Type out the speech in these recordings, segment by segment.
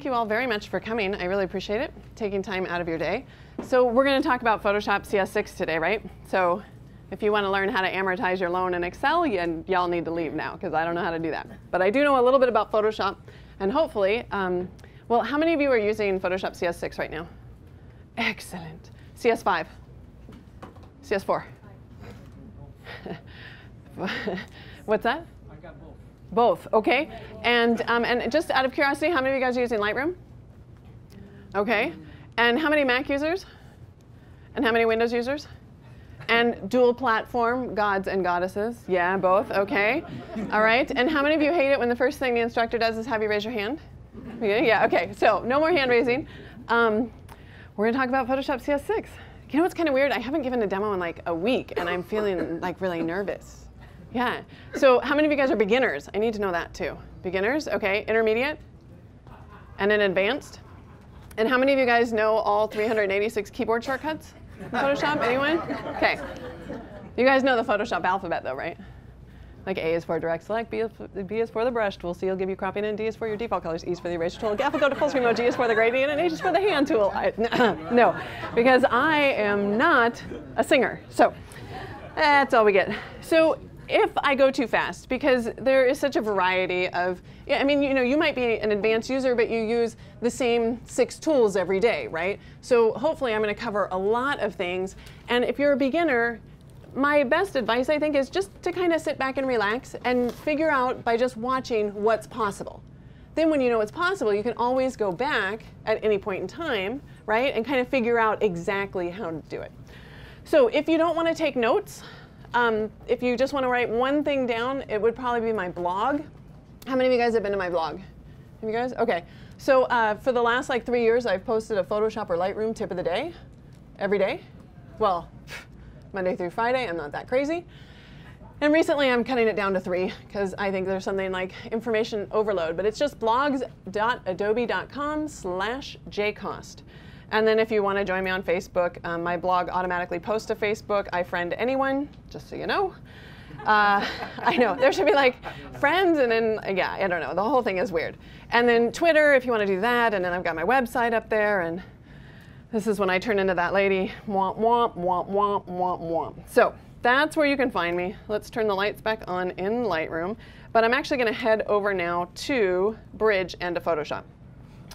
thank you all very much for coming. I really appreciate it, taking time out of your day. So we're going to talk about Photoshop CS6 today, right? So if you want to learn how to amortize your loan in Excel, y'all need to leave now, because I don't know how to do that. But I do know a little bit about Photoshop, and hopefully, well, how many of you are using Photoshop CS6 right now? Excellent. CS5? CS4? What's that? I got both. Both, okay. And just out of curiosity, how many of you guys are using Lightroom? Okay. And how many Mac users? And how many Windows users? And dual platform gods and goddesses? Yeah, both, okay. All right. And how many of you hate it when the first thing the instructor does is have you raise your hand? Yeah, okay. So no more hand raising. We're going to talk about Photoshop CS6. You know what's kind of weird? I haven't given a demo in like a week, and I'm feeling like really nervous. Yeah. So how many of you guys are beginners? I need to know that too. Beginners, okay. Intermediate? And then advanced? And how many of you guys know all 386 keyboard shortcuts in Photoshop? Anyone? Okay. You guys know the Photoshop alphabet though, right? Like A is for direct select, B is for the brush tool, C will give you cropping, and D is for your default colors, E is for the erasure tool, F will go to full screen mode, G is for the gradient, and H is for the hand tool. No, because I am not a singer. So that's all we get. So if I go too fast, because there is such a variety of, I mean, you know, you might be an advanced user, but you use the same 6 tools every day, right? So hopefully I'm going to cover a lot of things. And if you're a beginner, my best advice, I think, is just to kind of sit back and relax and figure out by just watching what's possible. Then when you know what's possible, you can always go back at any point in time, right, and kind of figure out exactly how to do it. So if you don't want to take notes, if you just want to write one thing down, it would probably be my blog. How many of you guys have been to my blog? Have you guys? Okay. So for the last like 3 years, I've posted a Photoshop or Lightroom tip of the day, every day. Well, Monday through Friday, I'm not that crazy. And recently I'm cutting it down to 3 because I think there's something like information overload, but it's just blogs.adobe.com/jkost. And then if you want to join me on Facebook, my blog automatically posts to Facebook. I friend anyone, just so you know. I know, there should be like friends and then, yeah, I don't know, the whole thing is weird. And then Twitter, if you want to do that, and then I've got my website up there, and this is when I turn into that lady. Womp, womp, womp, womp, womp, womp. So that's where you can find me. Let's turn the lights back on in Lightroom. But I'm actually going to head over now to Bridge and to Photoshop.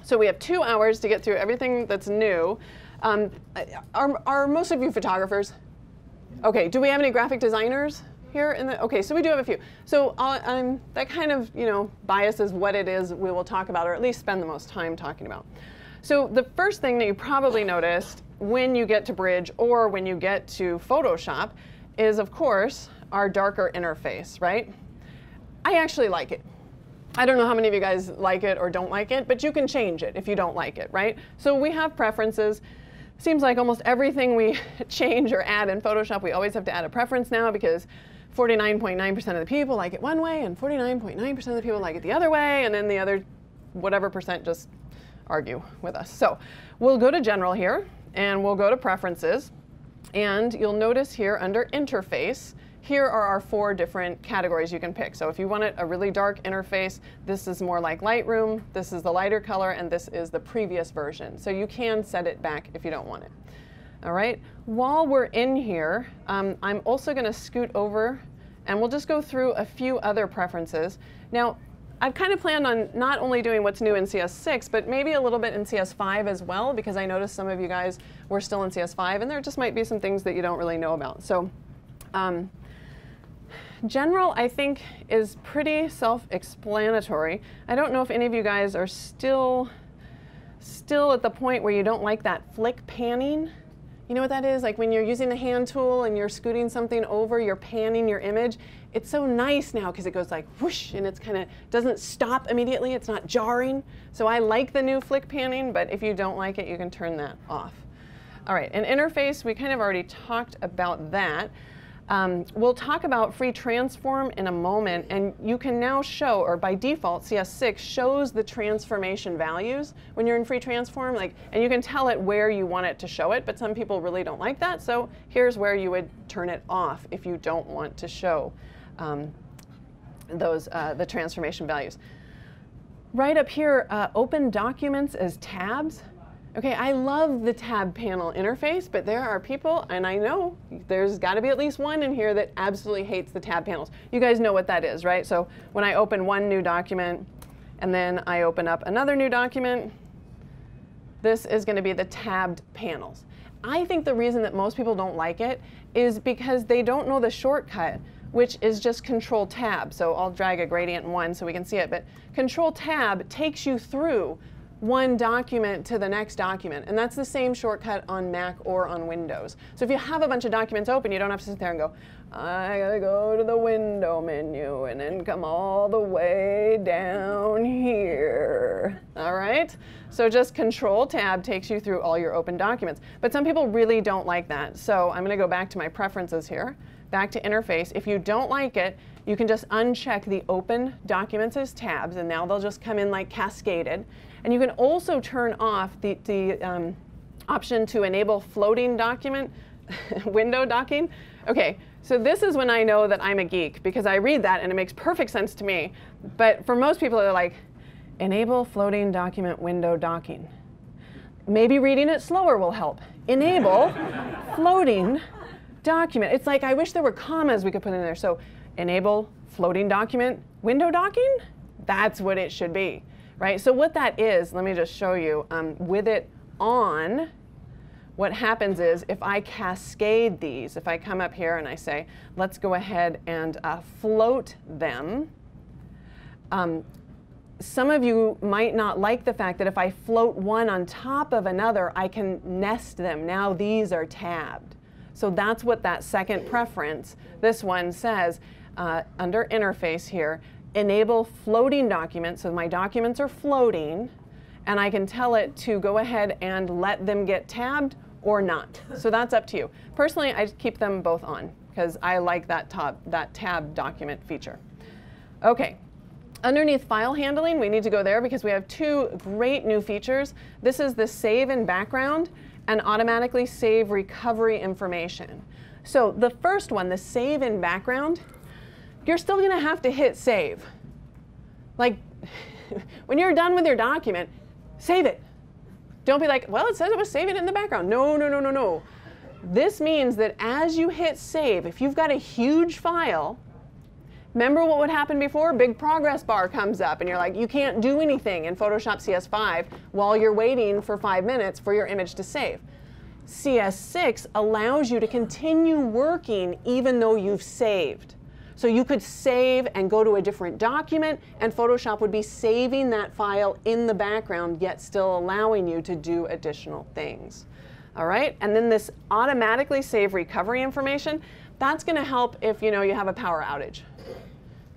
So we have 2 hours to get through everything that's new. Are most of you photographers? Okay, do we have any graphic designers here? Okay, so we do have a few. So that kind of, you know, biases what it is we will talk about, or at least spend the most time talking about. So the first thing that you probably noticed when you get to Bridge or when you get to Photoshop is, of course, our darker interface, right? I actually like it. I don't know how many of you guys like it or don't like it, but you can change it if you don't like it, right? So we have preferences. Seems like almost everything we change or add in Photoshop, we always have to add a preference now, because 49.9% of the people like it one way and 49.9% of the people like it the other way, and then the other whatever percent just argue with us. So we'll go to General here, and we'll go to Preferences, and you'll notice here under Interface, here are our 4 different categories you can pick. So if you want it a really dark interface, this is more like Lightroom, this is the lighter color, and this is the previous version. So you can set it back if you don't want it. All right, while we're in here, I'm also going to scoot over, and we'll just go through a few other preferences. Now, I've kind of planned on not only doing what's new in CS6, but maybe a little bit in CS5 as well, because I noticed some of you guys were still in CS5, and there just might be some things that you don't really know about. So General, I think, is pretty self-explanatory. I don't know if any of you guys are still at the point where you don't like that flick panning. You know what that is? Like when you're using the hand tool and you're scooting something over, you're panning your image. It's so nice now because it goes like whoosh, and it's kind of doesn't stop immediately. It's not jarring. So I like the new flick panning, but if you don't like it, you can turn that off. All right, and interface, we kind of already talked about that. We'll talk about free transform in a moment, and you can now show, or by default, CS6 shows the transformation values when you're in free transform, and you can tell it where you want it to show it, but some people really don't like that, so here's where you would turn it off if you don't want to show the transformation values. right up here, open documents as tabs. Okay, I love the tab panel interface, but there are people, and I know there's got to be at least one in here that absolutely hates the tab panels. You guys know what that is, right? So when I open one new document, and then I open up another new document, this is going to be the tabbed panels. I think the reason that most people don't like it is because they don't know the shortcut, which is just Control Tab. So I'll drag a gradient 1 so we can see it, but Control Tab takes you through one document to the next document, and that's the same shortcut on Mac or on Windows. So if you have a bunch of documents open, you don't have to sit there and go, I gotta go to the window menu and then come all the way down here. All right? So just Control Tab takes you through all your open documents. But some people really don't like that. So I'm gonna go back to my preferences here, back to interface. If you don't like it, you can just uncheck the open documents as tabs, and now they'll just come in like cascaded. And you can also turn off the option to enable floating document window docking. Okay, so this is when I know that I'm a geek, because I read that and it makes perfect sense to me. But for most people, they're like, enable floating document window docking. Maybe reading it slower will help. Enable floating document. It's like, I wish there were commas we could put in there. So enable floating document window docking? That's what it should be, right? So what that is, let me just show you. With it on, what happens is if I cascade these, if I come up here and I say, let's go ahead and float them, some of you might not like the fact that if I float one on top of another, I can nest them. Now these are tabbed. So that's what that second preference, this one says, under interface here, enable floating documents. So my documents are floating, and I can tell it to go ahead and let them get tabbed or not. So that's up to you. Personally, I keep them both on because I like that tab document feature. Okay. Underneath file handling, we need to go there because we have two great new features. This is the save in background and automatically save recovery information. So the first one, the save in background, you're still going to have to hit save. Like, when you're done with your document, save it. Don't be like, well, it says it was saving it in the background. No, no, no, no, no. This means that as you hit save, if you've got a huge file, remember what would happen before? Big progress bar comes up, and you're like, you can't do anything in Photoshop CS5 while you're waiting for 5 minutes for your image to save. CS6 allows you to continue working even though you've saved. So you could save and go to a different document, and Photoshop would be saving that file in the background, yet still allowing you to do additional things. All right, and then this automatically save recovery information, that's going to help if you have a power outage.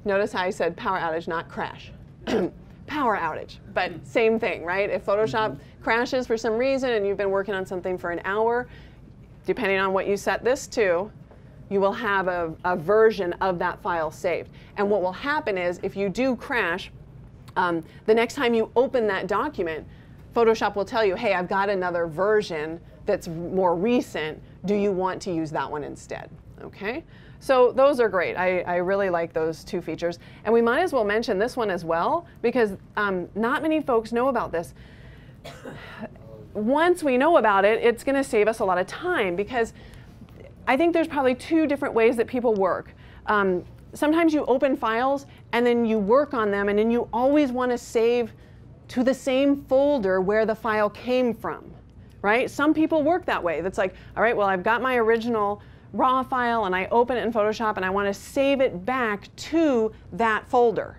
Notice how I said power outage, not crash. Power outage, but same thing, right? If Photoshop crashes for some reason and you've been working on something for an hour, depending on what you set this to, you will have a version of that file saved. And what will happen is if you do crash, the next time you open that document, Photoshop will tell you, hey, I've got another version that's more recent. Do you want to use that one instead? Okay, so those are great. I really like those two features. And we might as well mention this one as well, because not many folks know about this. Once we know about it, it's going to save us a lot of time, because I think there's probably two different ways that people work. Sometimes you open files and then you work on them, and then you always want to save to the same folder where the file came from, right? Some people work that way. That's like, all right, well, I've got my original raw file and I open it in Photoshop and I want to save it back to that folder.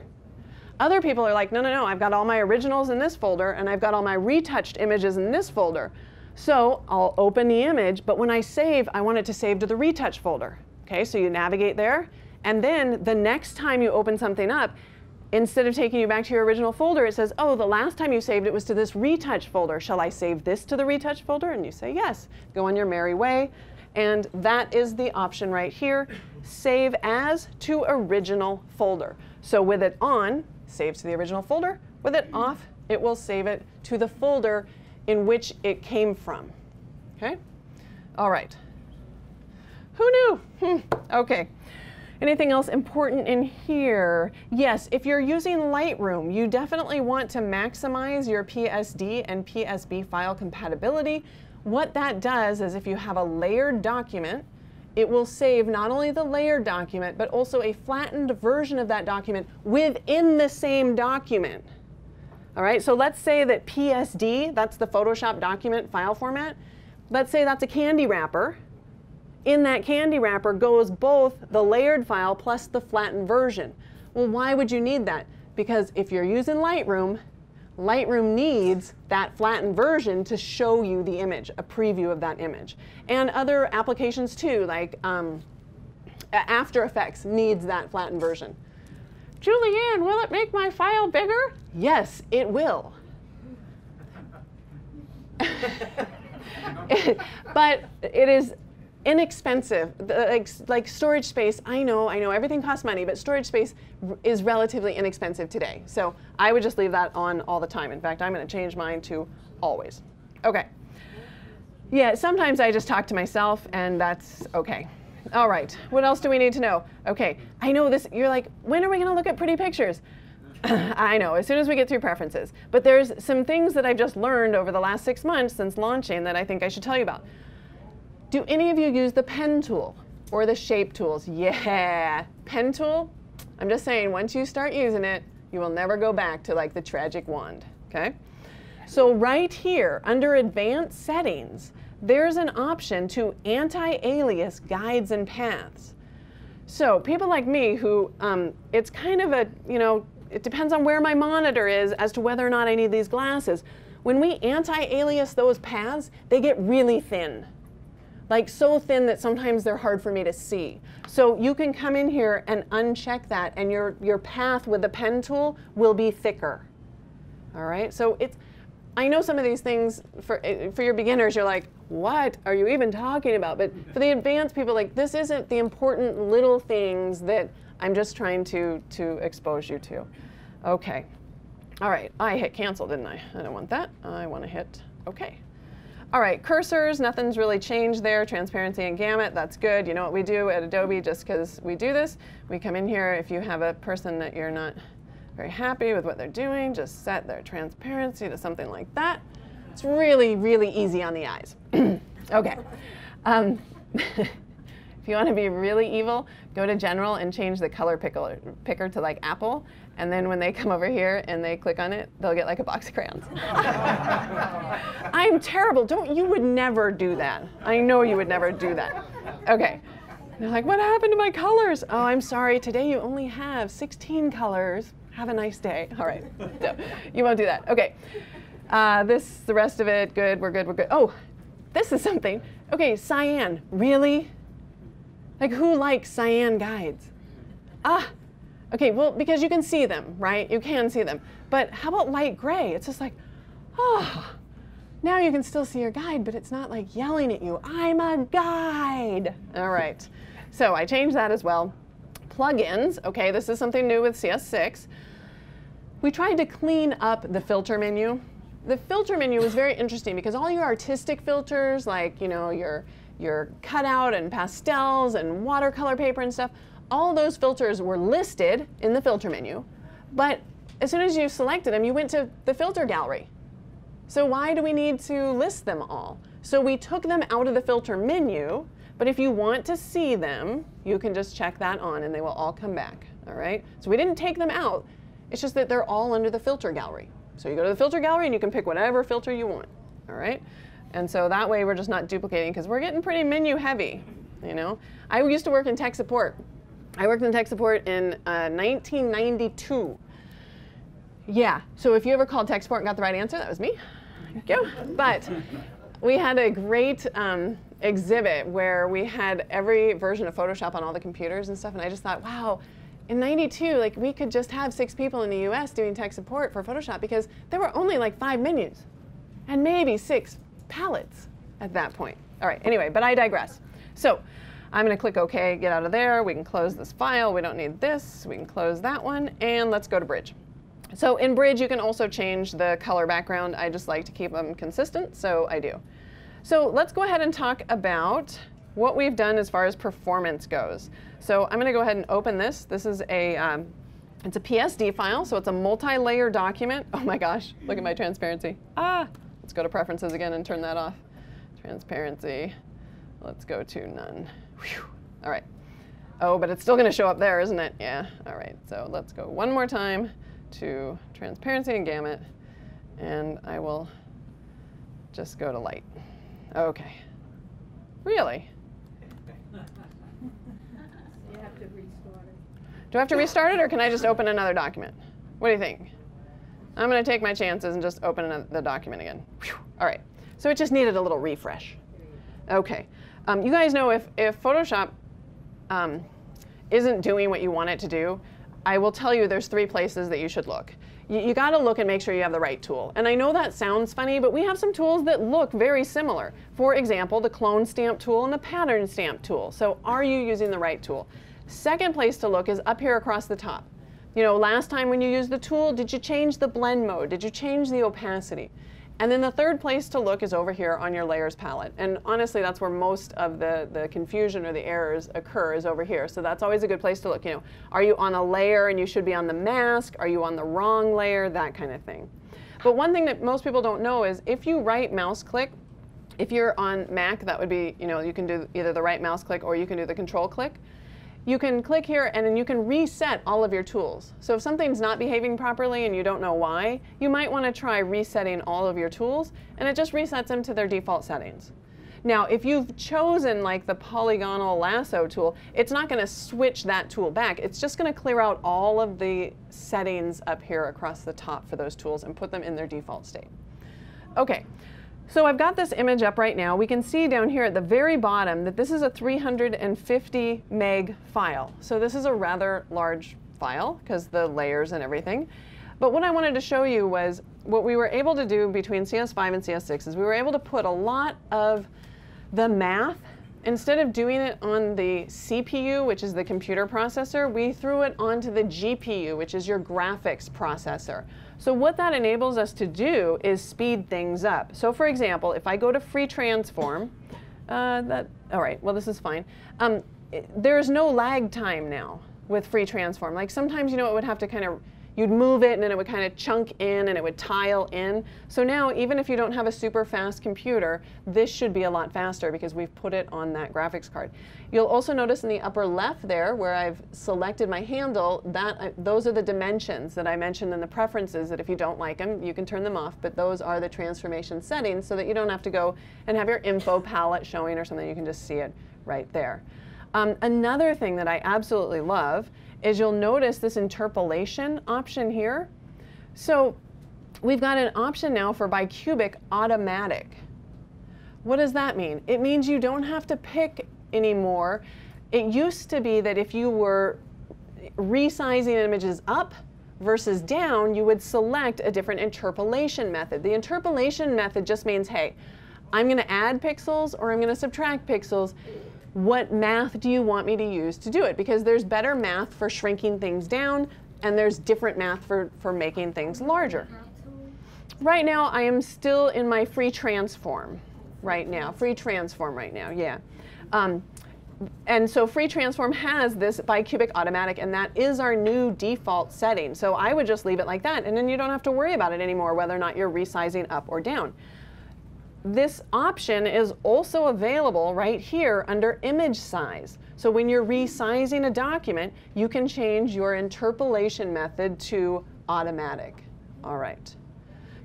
Other people are like, no, no, no, I've got all my originals in this folder and I've got all my retouched images in this folder. So I'll open the image, but when I save, I want it to save to the retouch folder. Okay, so you navigate there, and then the next time you open something up, instead of taking you back to your original folder, it says, oh, the last time you saved it was to this retouch folder. Shall I save this to the retouch folder? And you say yes. Go on your merry way. And that is the option right here, save as to original folder. So with it on, saves to the original folder. With it off, it will save it to the folder in which it came from. Okay? All right. Who knew? Okay. Anything else important in here? Yes, if you're using Lightroom, you definitely want to maximize your PSD and PSB file compatibility. What that does is if you have a layered document, it will save not only the layered document, but also a flattened version of that document within the same document. All right, so let's say that PSD, that's the Photoshop document file format. Let's say that's a candy wrapper. In that candy wrapper goes both the layered file plus the flattened version. Well, why would you need that? Because if you're using Lightroom, Lightroom needs that flattened version to show you the image, a preview of that image. And other applications too, like After Effects needs that flattened version. Julieanne, will it make my file bigger? Yes, it will. But it is inexpensive. Like storage space, I know everything costs money, but storage space is relatively inexpensive today. So I would just leave that on all the time. In fact, I'm going to change mine to always. Okay. Yeah, sometimes I just talk to myself, and that's okay. All right, what else do we need to know? Okay, I know this, you're like, when are we going to look at pretty pictures? I know, as soon as we get through preferences. But there's some things that I've just learned over the last 6 months since launching that I think I should tell you about. Do any of you use the pen tool or the shape tools? Yeah, pen tool, I'm just saying, once you start using it, you will never go back to like the tragic wand, okay? So right here, under advanced settings, there's an option to anti-alias guides and paths. So people like me who, it's kind of a, it depends on where my monitor is as to whether or not I need these glasses. When we anti-alias those paths, they get really thin. Like so thin that sometimes they're hard for me to see. So you can come in here and uncheck that, and your path with the pen tool will be thicker. All right, so I know some of these things for your beginners, you're like, what are you even talking about? But for the advanced people, like, this isn't the important little things that I'm just trying to expose you to. Okay. All right, I hit cancel, didn't I? I don't want that. I want to hit OK. All right, cursors, nothing's really changed there. Transparency and gamut, that's good. You know what we do at Adobe, just because we do this? We come in here, if you have a person that you're not very happy with what they're doing, just set their transparency to something like that. It's really, really easy on the eyes. Okay. If you want to be really evil, go to General and change the color picker to like Apple, and then when they come over here and they click on it, they'll get like a box of crayons. I'm terrible. You would never do that. I know you would never do that. Okay. They're like, what happened to my colors? Oh, I'm sorry. Today you only have 16 colors. Have a nice day. All right. So you won't do that. Okay. The rest of it, good. We're good. We're good. Oh, this is something. Okay, cyan. Really? Like, who likes cyan guides? Okay, well, because you can see them, right? You can see them. But how about light gray? It's just like, oh, now you can still see your guide, but it's not like yelling at you, I'm a guide. All right, so I changed that as well. Plugins, okay, this is something new with CS6. We tried to clean up the filter menu. The filter menu was very interesting because all your artistic filters, like, your cutout and pastels and watercolor paper and stuff, all those filters were listed in the filter menu, but as soon as you selected them, you went to the filter gallery. So why do we need to list them all? So we took them out of the filter menu, but if you want to see them, you can just check that on and they will all come back, all right? So we didn't take them out, it's just that they're all under the filter gallery. So you go to the filter gallery and you can pick whatever filter you want, all right? And so that way we're just not duplicating because we're getting pretty menu heavy, I used to work in tech support. I worked in tech support in 1992. Yeah, so if you ever called tech support and got the right answer, that was me. Thank you. But we had a great exhibit where we had every version of Photoshop on all the computers and stuff, and I just thought, wow, in 92, like, we could just have 6 people in the US doing tech support for Photoshop because there were only like 5 menus and maybe 6 palettes at that point. All right, anyway, but I digress. So I'm going to click OK, get out of there. We can close this file. We don't need this. We can close that one. And let's go to Bridge. So in Bridge, you can also change the color background. I just like to keep them consistent, so I do. So let's go ahead and talk about what we've done as far as performance goes. So I'm going to go ahead and open this. This is a, it's a PSD file, so it's a multi-layer document. Oh my gosh, look at my transparency. Let's go to preferences again and turn that off. Transparency, let's go to none. Whew. All right. Oh, but it's still going to show up there, isn't it? Yeah. All right. So let's go one more time to transparency and gamut, and I will just go to light. Okay. Really? You have to restart it. Do I have to restart it, or can I just open another document? What do you think? I'm going to take my chances and just open the document again. Whew. All right. So it just needed a little refresh. Okay. You guys know if Photoshop isn't doing what you want it to do, I will tell you there's 3 places that you should look. You got to look and make sure you have the right tool. And I know that sounds funny, but we have some tools that look very similar. For example, the clone stamp tool and the pattern stamp tool. So are you using the right tool? Second place to look is up here across the top. You know, last time when you used the tool, did you change the blend mode? Did you change the opacity? And then the third place to look is over here on your layers palette. And honestly, that's where most of the confusion or the errors occur, is over here. So that's always a good place to look. You know, are you on a layer and you should be on the mask? Are you on the wrong layer? That kind of thing. But one thing that most people don't know is if you right mouse click, if you're on Mac, that would be, you know, you can do either the right mouse click or you can do the control click. You can click here and then you can reset all of your tools. So if something's not behaving properly and you don't know why, you might want to try resetting all of your tools, and it just resets them to their default settings. Now, if you've chosen like the polygonal lasso tool, it's not going to switch that tool back. It's just going to clear out all of the settings up here across the top for those tools and put them in their default state. Okay. So I've got this image up right now. We can see down here at the very bottom that this is a 350 meg file. So this is a rather large file because the layers and everything. But what I wanted to show you was what we were able to do between CS5 and CS6 is we were able to put a lot of the math, instead of doing it on the CPU, which is the computer processor, we threw it onto the GPU, which is your graphics processor. So what that enables us to do is speed things up. So for example, if I go to free transform, all right, well this is fine. There's no lag time now with free transform. Like sometimes, you know, it would have to kind of, you'd move it and then it would kind of chunk in and it would tile in. So now, even if you don't have a super fast computer, this should be a lot faster because we've put it on that graphics card. You'll also notice in the upper left there where I've selected my handle, those are the dimensions that I mentioned in the preferences, that if you don't like them, you can turn them off, but those are the transformation settings so that you don't have to go and have your info palette showing or something. You can just see it right there. Another thing that I absolutely love is you'll notice this interpolation option here. So we've got an option now for bicubic automatic. What does that mean? It means you don't have to pick anymore. It used to be that if you were resizing images up versus down, you would select a different interpolation method. The interpolation method just means, hey, I'm going to add pixels or I'm going to subtract pixels. What math do you want me to use to do it? Because there's better math for shrinking things down, and there's different math for making things larger. Right now, I am still in my free transform right now. Free transform right now, yeah. And so free transform has this bicubic automatic, and that is our new default setting. So I would just leave it like that, and then you don't have to worry about it anymore, whether or not you're resizing up or down. This option is also available right here under image size. So when you're resizing a document, you can change your interpolation method to automatic. All right.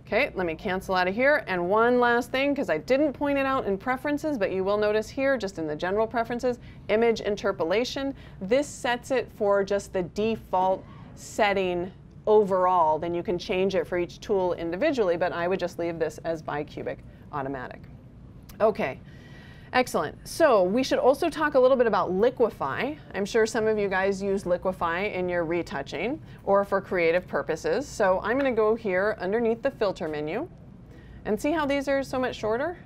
Okay, let me cancel out of here. And one last thing, because I didn't point it out in preferences, but you will notice here, just in the general preferences, image interpolation. This sets it for just the default setting overall. Then you can change it for each tool individually, but I would just leave this as bicubic automatic. Okay, excellent. So we should also talk a little bit about liquify. I'm sure some of you guys use liquify in your retouching or for creative purposes. So I'm going to go here underneath the filter menu and see how these are so much shorter.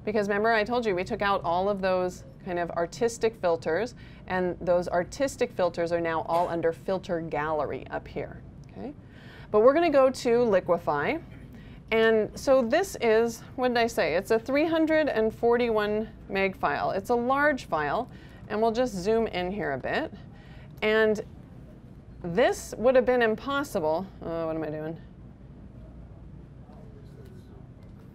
Because remember, I told you we took out all of those kind of artistic filters, and those artistic filters are now all under filter gallery up here. Okay, but we're going to go to liquify. And so this is, what did I say? It's a 341 meg file. It's a large file, and we'll just zoom in here a bit. And this would have been impossible. What am I doing?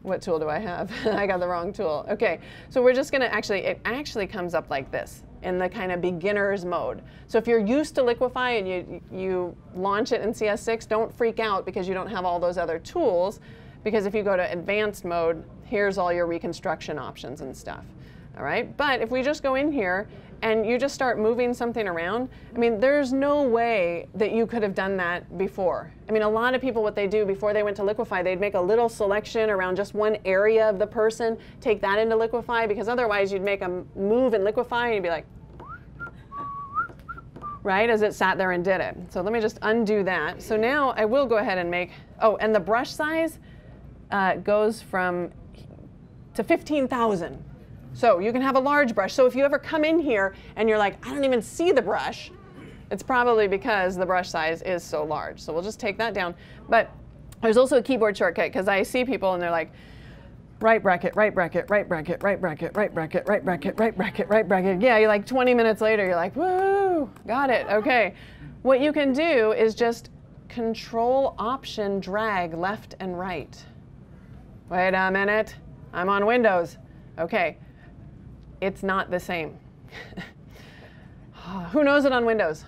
What tool do I have? I got the wrong tool. Okay, so we're just gonna it actually comes up like this in the kind of beginner's mode. So if you're used to Liquify and you launch it in CS6, don't freak out because you don't have all those other tools, because if you go to advanced mode, here's all your reconstruction options and stuff. All right, but if we just go in here and you just start moving something around, I mean, there's no way that you could have done that before. I mean, a lot of people, what they do before they went to Liquify, they'd make a little selection around just one area of the person, take that into Liquify, because otherwise you'd make a move in Liquify and you'd be like, right, as it sat there and did it. So let me just undo that. So now I will go ahead and make, oh, and the brush size goes from to 15,000. So you can have a large brush. So if you ever come in here and you're like, I don't even see the brush, it's probably because the brush size is so large. So we'll just take that down. But there's also a keyboard shortcut, because I see people and they're like, right bracket, right bracket, right bracket, right bracket, right bracket, right bracket, right bracket, right bracket. Yeah, you're like 20 minutes later, you're like, woo, got it, okay. What you can do is just Control Option drag left and right. Wait a minute, I'm on Windows. Okay. It's not the same. Who knows it on Windows?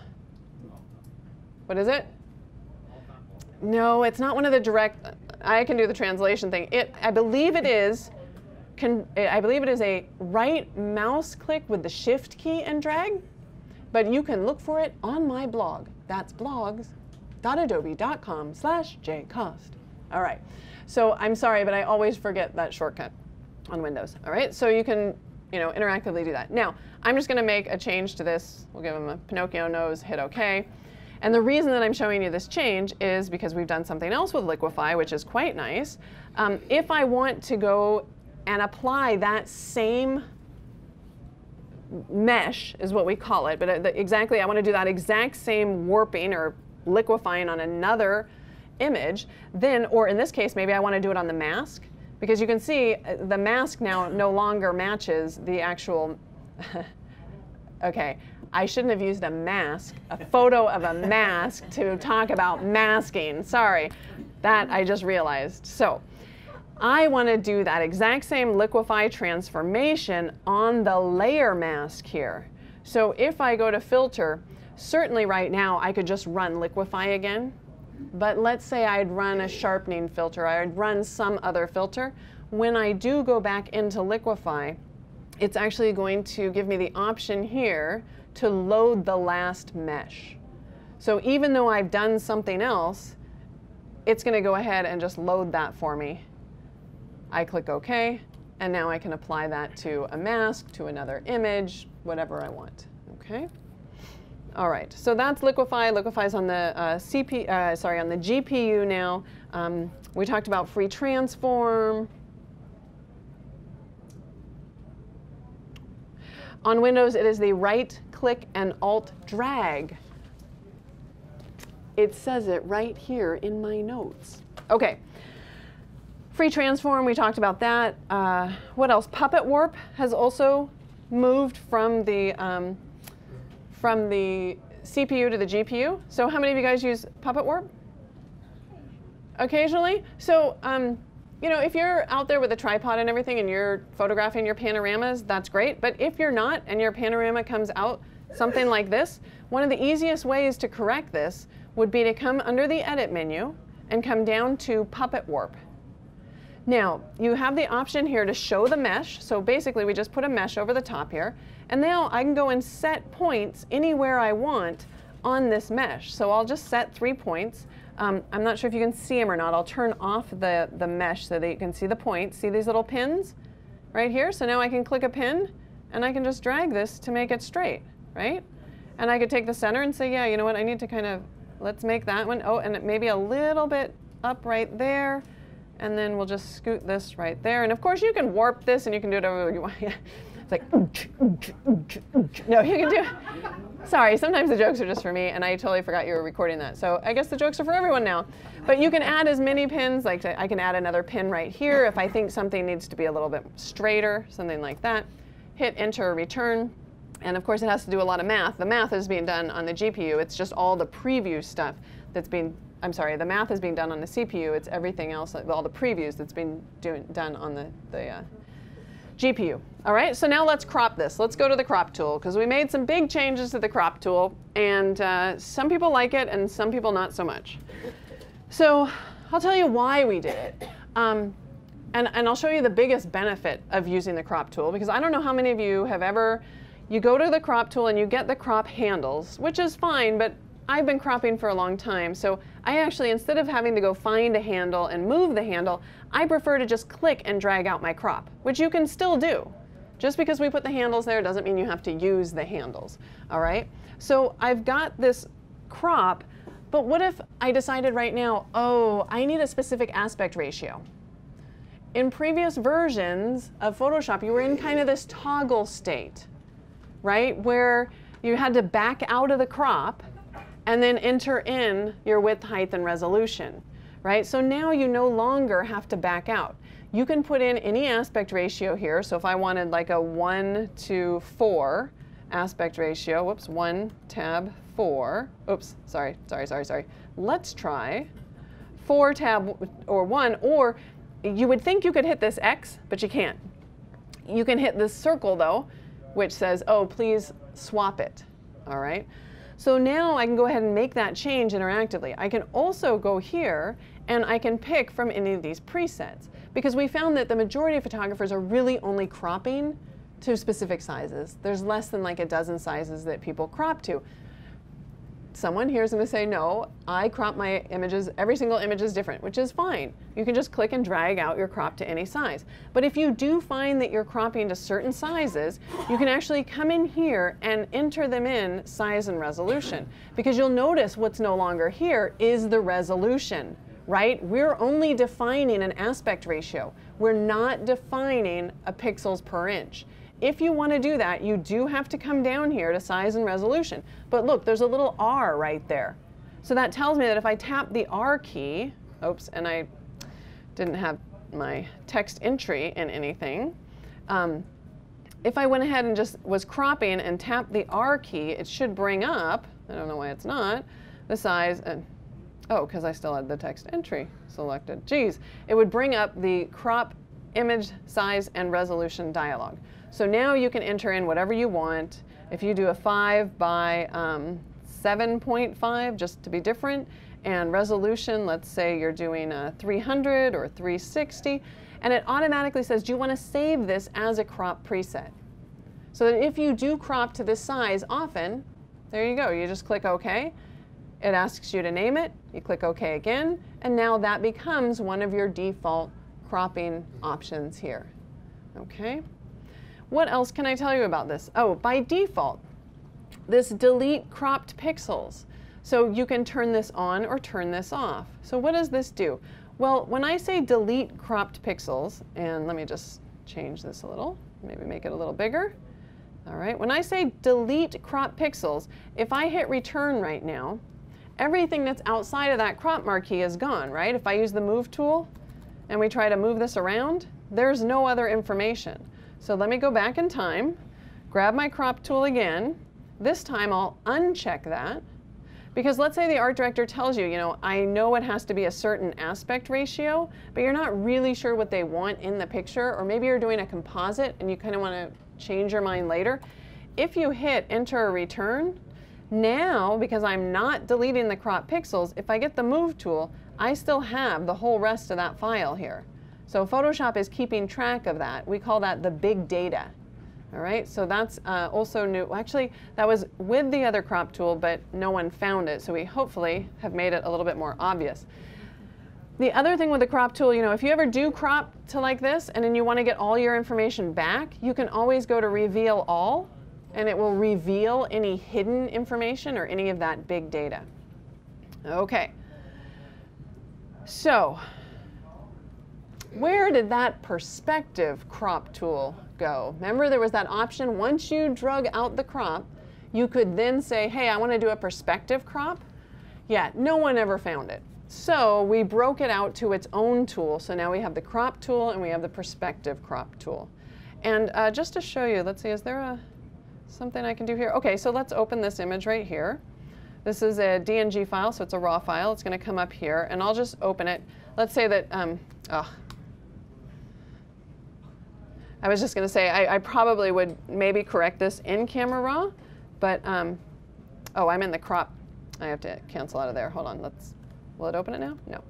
What is it? No, it's not one of the direct. I can do the translation thing. I believe it is. I believe it is a right mouse click with the Shift key and drag. But you can look for it on my blog. That's blogs.adobe.com/jkost. All right. So I'm sorry, but I always forget that shortcut on Windows. All right. So you can, interactively do that. Now, I'm just going to make a change to this. We'll give him a Pinocchio nose, hit OK. And the reason that I'm showing you this change is because we've done something else with Liquify, which is quite nice. If I want to go and apply that same mesh, is what we call it, but exactly, I want to do that exact same warping or liquefying on another image, then, or in this case, maybe I want to do it on the mask. Because you can see the mask now no longer matches the actual, okay, I shouldn't have used a mask, a photo of a mask to talk about masking. Sorry, that I just realized. So I want to do that exact same Liquify transformation on the layer mask here. So if I go to filter, certainly right now I could just run Liquify again. But let's say I'd run a sharpening filter, I'd run some other filter. When I do go back into Liquify, it's actually going to give me the option here to load the last mesh. So even though I've done something else, it's going to go ahead and just load that for me. I click OK, and now I can apply that to a mask, to another image, whatever I want. Okay. All right, so that's Liquify. Liquify's on the on the GPU now. We talked about free transform. On Windows, it is the right click and alt drag. It says it right here in my notes. Okay, free transform, we talked about that. What else? Puppet warp has also moved from the CPU to the GPU. So how many of you guys use Puppet Warp? Occasionally? So, if you're out there with a tripod and everything and you're photographing your panoramas, that's great. But if you're not and your panorama comes out something like this, one of the easiest ways to correct this would be to come under the Edit menu and come down to Puppet Warp. Now, you have the option here to show the mesh. So basically, we just put a mesh over the top here. And now I can go and set points anywhere I want on this mesh. So I'll just set 3 points. I'm not sure if you can see them or not. I'll turn off the mesh so that you can see the points. See these little pins right here? So now I can click a pin, and I can just drag this to make it straight, right? And I could take the center and say, yeah, you know what? I need to kind of, let's make that one. Oh, and maybe a little bit up right there. And then we'll just scoot this right there. And of course, you can warp this, and you can do it however you want. It's like, no, you can do, Sorry, sometimes the jokes are just for me, and I totally forgot you were recording that. So I guess the jokes are for everyone now. But you can add as many pins, like I can add another pin right here if I think something needs to be a little bit straighter, something like that. Hit enter or return. And of course it has to do a lot of math. The math is being done on the GPU. It's just all the preview stuff that's being, I'm sorry, the math is being done on the CPU. It's everything else, all the previews that's being done on the GPU. All right, so now let's crop this. Let's go to the crop tool, because we made some big changes to the crop tool, and some people like it and some people not so much. So I'll tell you why we did it. And I'll show you the biggest benefit of using the crop tool, because I don't know how many of you have ever, you go to the crop tool and you get the crop handles, which is fine, but I've been cropping for a long time, so I actually, instead of having to go find a handle and move the handle, I prefer to just click and drag out my crop, which you can still do. Just because we put the handles there doesn't mean you have to use the handles, all right? So I've got this crop, but what if I decided right now, oh, I need a specific aspect ratio? In previous versions of Photoshop, you were in kind of this toggle state, right? Where you had to back out of the crop and then enter in your width, height, and resolution, right? So now you no longer have to back out. You can put in any aspect ratio here. So if I wanted like a 1:4 aspect ratio, whoops, 1 tab 4, oops, sorry. Let's try 4 tab or 1, or you would think you could hit this X, but you can't. You can hit this circle though, which says, oh, please swap it, all right? So now I can go ahead and make that change interactively. I can also go here and I can pick from any of these presets, because we found that the majority of photographers are really only cropping to specific sizes. There's less than like a dozen sizes that people crop to. Someone here is going to say, no, I crop my images, every single image is different, which is fine. You can just click and drag out your crop to any size. But if you do find that you're cropping to certain sizes, you can actually come in here and enter them in size and resolution, because you'll notice what's no longer here is the resolution, right? We're only defining an aspect ratio. We're not defining a pixels per inch. If you want to do that, you do have to come down here to size and resolution. But look, there's a little R right there. So that tells me that if I tap the R key, oops, and I didn't have my text entry in anything. If I went ahead and just was cropping and tapped the R key, it should bring up, I don't know why it's not, the size, and oh, because I still had the text entry selected. Geez, it would bring up the crop image size and resolution dialog. So now you can enter in whatever you want. If you do a 5 by 7.5, just to be different, and resolution, let's say you're doing a 300 or 360, and it automatically says, do you want to save this as a crop preset? So that if you do crop to this size often, there you go, you just click OK. It asks you to name it, you click OK again, and now that becomes one of your default cropping options here. Okay. What else can I tell you about this? Oh, by default, this delete cropped pixels. So you can turn this on or turn this off. So what does this do? Well, when I say delete cropped pixels, and let me just change this a little, maybe make it a little bigger. All right, when I say delete cropped pixels, if I hit return right now, everything that's outside of that crop marquee is gone, right? If I use the move tool and we try to move this around, there's no other information. So let me go back in time, grab my crop tool again. This time I'll uncheck that, because let's say the art director tells you, you know, I know it has to be a certain aspect ratio, but you're not really sure what they want in the picture, or maybe you're doing a composite and you kind of want to change your mind later. If you hit enter or return, now, because I'm not deleting the crop pixels, if I get the move tool, I still have the whole rest of that file here. So Photoshop is keeping track of that. We call that the big data. All right, so that's also new. Well, actually, that was with the other crop tool, but no one found it. So we hopefully have made it a little bit more obvious. The other thing with the crop tool, you know, if you ever do crop to like this and then you want to get all your information back, you can always go to reveal all, and it will reveal any hidden information or any of that big data. Okay, so where did that perspective crop tool go? Remember, there was that option, once you drug out the crop, you could then say, hey, I want to do a perspective crop. Yeah, no one ever found it. So we broke it out to its own tool. So now we have the crop tool and we have the perspective crop tool. And just to show you, let's see, is there something I can do here? Okay, so let's open this image right here. This is a DNG file, so it's a raw file. It's going to come up here, and I'll just open it. Let's say that, I was just going to say I probably would maybe correct this in camera raw, but, oh, I'm in the crop. I have to cancel out of there. Hold on, will it open it now? No.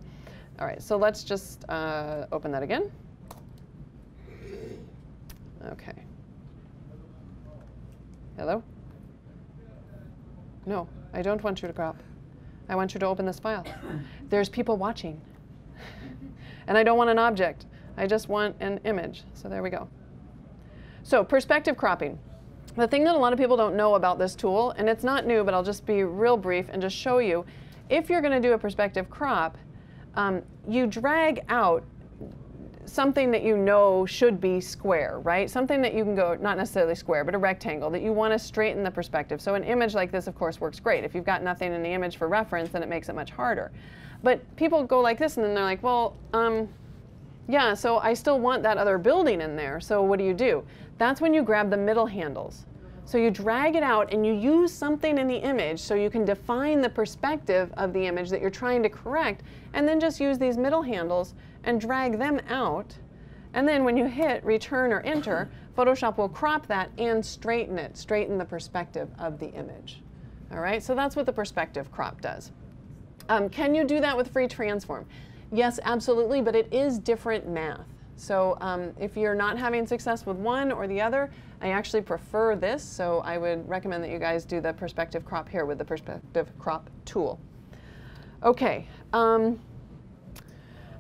All right, so let's just open that again. Okay. Hello? No, I don't want you to crop. I want you to open this file. There's people watching. And I don't want an object. I just want an image. So there we go. So perspective cropping. The thing that a lot of people don't know about this tool, and it's not new, but I'll just be real brief and just show you, if you're going to do a perspective crop, you drag out something that you know should be square, right? Something that you can go, not necessarily square, but a rectangle that you want to straighten the perspective. So an image like this, of course, works great. If you've got nothing in the image for reference, then it makes it much harder. But people go like this, and then they're like, well, yeah, so I still want that other building in there. So what do? That's when you grab the middle handles. So you drag it out and you use something in the image so you can define the perspective of the image that you're trying to correct, and then just use these middle handles and drag them out. And then when you hit return or enter, Photoshop will crop that and straighten it, straighten the perspective of the image. All right, so that's what the perspective crop does. Can you do that with free transform? Yes, absolutely, but it is different math. So if you're not having success with one or the other, I actually prefer this, so I would recommend that you guys do the perspective crop here with the perspective crop tool. Okay, I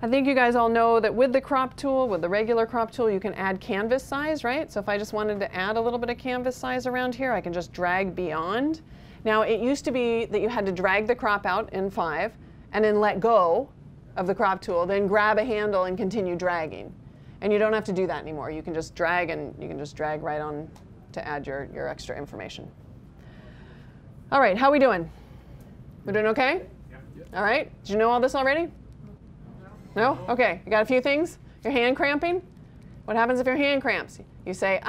think you guys all know that with the crop tool, with the regular crop tool, you can add canvas size, right? So if I just wanted to add a little bit of canvas size around here, I can just drag beyond. Now, it used to be that you had to drag the crop out in 5 and then let go of the crop tool, then grab a handle and continue dragging. And you don't have to do that anymore. You can just drag, and you can just drag right on to add your extra information. All right, how are we doing? We're doing okay? Yeah. All right, did you know all this already? No? Okay, you got a few things? Your hand cramping? What happens if your hand cramps? You say,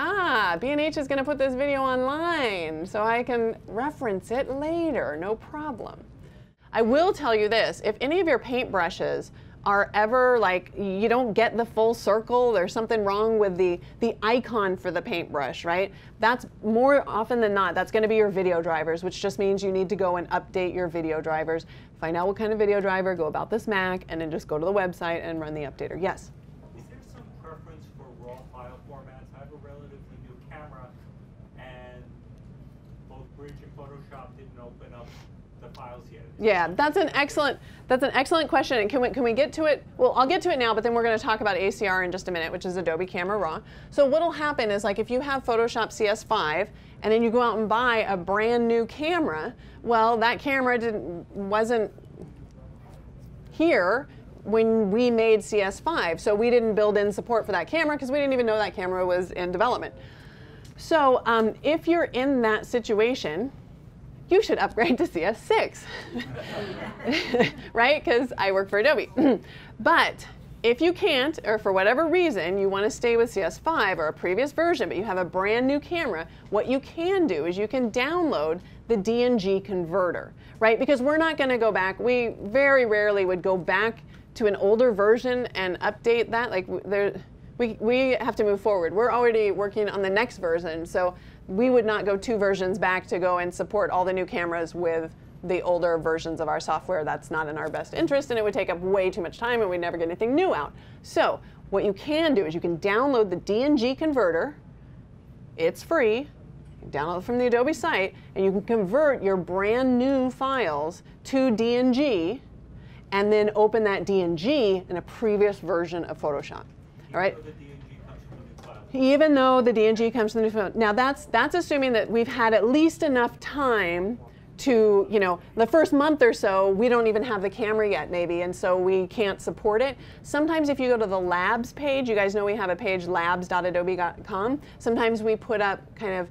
B&H is going to put this video online so I can reference it later, no problem. I will tell you this, if any of your paintbrushes are ever like, you don't get the full circle, there's something wrong with the icon for the paintbrush, right? That's more often than not, that's going to be your video drivers, which just means you need to go and update your video drivers. Find out what kind of video driver, go about this Mac, and then just go to the website and run the updater. Yes? Is there some preference for raw file formats? I have a relatively new camera, and both Bridge and Photoshop didn't open up the files yet. Yeah, that's an excellent question. And can we get to it? Well, I'll get to it now, but then we're going to talk about ACR in just a minute, which is Adobe Camera Raw. So what'll happen is, like, if you have Photoshop CS5 and then you go out and buy a brand new camera, well, that camera wasn't here when we made CS5, so we didn't build in support for that camera because we didn't even know that camera was in development. So if you're in that situation, you should upgrade to CS6, right? Because I work for Adobe. But if you can't, or for whatever reason, you want to stay with CS5 or a previous version, but you have a brand new camera, what you can do is you can download the DNG converter, right? Because we're not going to go back. We very rarely would go back to an older version and update that. Like, we have to move forward. We're already working on the next version, so we would not go 2 versions back to go and support all the new cameras with the older versions of our software. That's not in our best interest, and it would take up way too much time, and we'd never get anything new out. So what you can do is you can download the DNG converter. It's free. You can download it from the Adobe site, and you can convert your brand new files to DNG, and then open that DNG in a previous version of Photoshop. All right? Even though the DNG comes from the new file. Now that's assuming that we've had at least enough time to, the first month or so, we don't even have the camera yet maybe, and so we can't support it. Sometimes if you go to the labs page, you guys know we have a page labs.adobe.com. Sometimes we put up kind of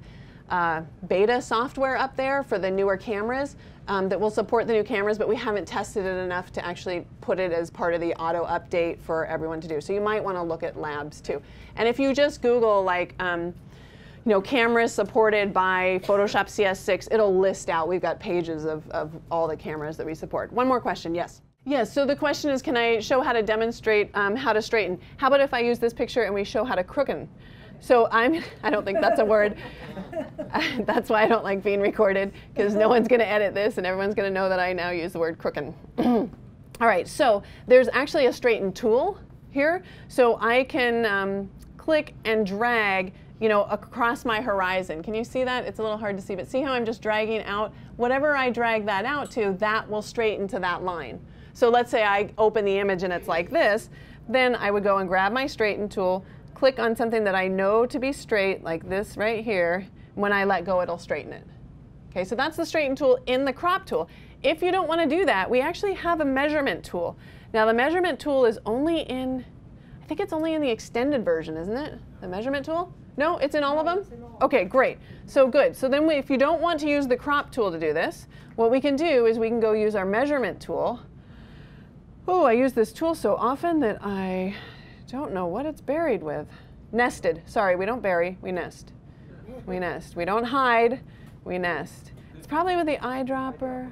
beta software up there for the newer cameras that will support the new cameras, but we haven't tested it enough to actually put it as part of the auto update for everyone to do. So you might want to look at labs too. And if you just Google like, you know, cameras supported by Photoshop CS6, it'll list out. We've got pages of all the cameras that we support. One more question, yes? Yes, so the question is, can I show how to demonstrate how to straighten? How about if I use this picture and we show how to crooken? So I don't think that's a word. That's why I don't like being recorded, because no one's going to edit this and everyone's going to know that I now use the word crooken. All right, so there's actually a straighten tool here. So I can click and drag, you know, across my horizon. Can you see that? It's a little hard to see, but see how I'm just dragging out? Whatever I drag that out to, that will straighten to that line. So let's say I open the image and it's like this, then I would go and grab my straighten tool, click on something that I know to be straight, like this right here. When I let go, it'll straighten it. Okay, so that's the straighten tool in the crop tool. If you don't want to do that, we actually have a measurement tool. Now the measurement tool is only in, I think it's only in the extended version, isn't it? The measurement tool? No, it's in all of them? Okay, great. So good. So then if you don't want to use the crop tool to do this, what we can do is we can go use our measurement tool. Oh, I use this tool so often that I don't know what it's buried with. Nested. Sorry, we don't bury, we nest. We nest. We don't hide, we nest. It's probably with the eyedropper.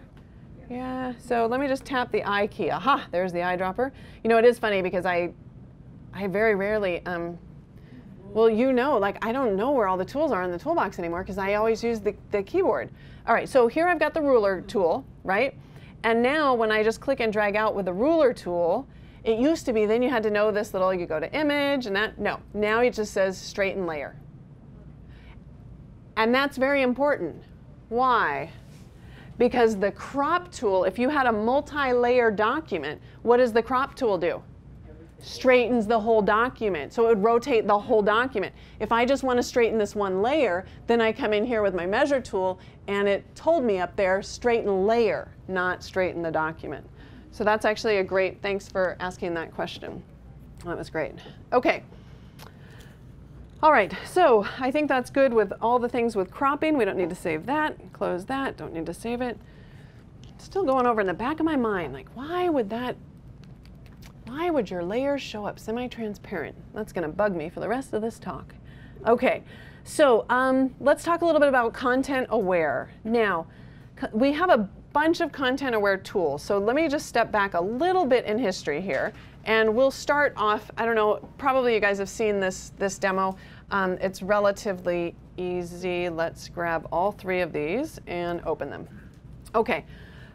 Yeah, so let me just tap the I key. Aha, there's the eyedropper. You know, it is funny because I very rarely, well, you know, like I don't know where all the tools are in the toolbox anymore because I always use the keyboard. All right, so here I've got the ruler tool, right? And now when I just click and drag out with the ruler tool, it used to be then you had to know this little, you go to image and that, no. Now it just says straighten layer. And that's very important. Why? Because the crop tool, if you had a multi-layer document, what does the crop tool do? Straightens the whole document. So it would rotate the whole document. If I just want to straighten this one layer, then I come in here with my measure tool and it told me up there, straighten layer, not straighten the document. So that's actually a great, thanks for asking that question. That was great. Okay. All right, so I think that's good with all the things with cropping. We don't need to save that. Close that, don't need to save it. Still going over in the back of my mind, like why would your layers show up semi-transparent? That's gonna bug me for the rest of this talk. Okay, so let's talk a little bit about content aware. Now, we have a bunch of content aware tools. So let me just step back a little bit in history here. And we'll start off, I don't know, probably you guys have seen this demo. It's relatively easy. Let's grab all three of these and open them. Okay,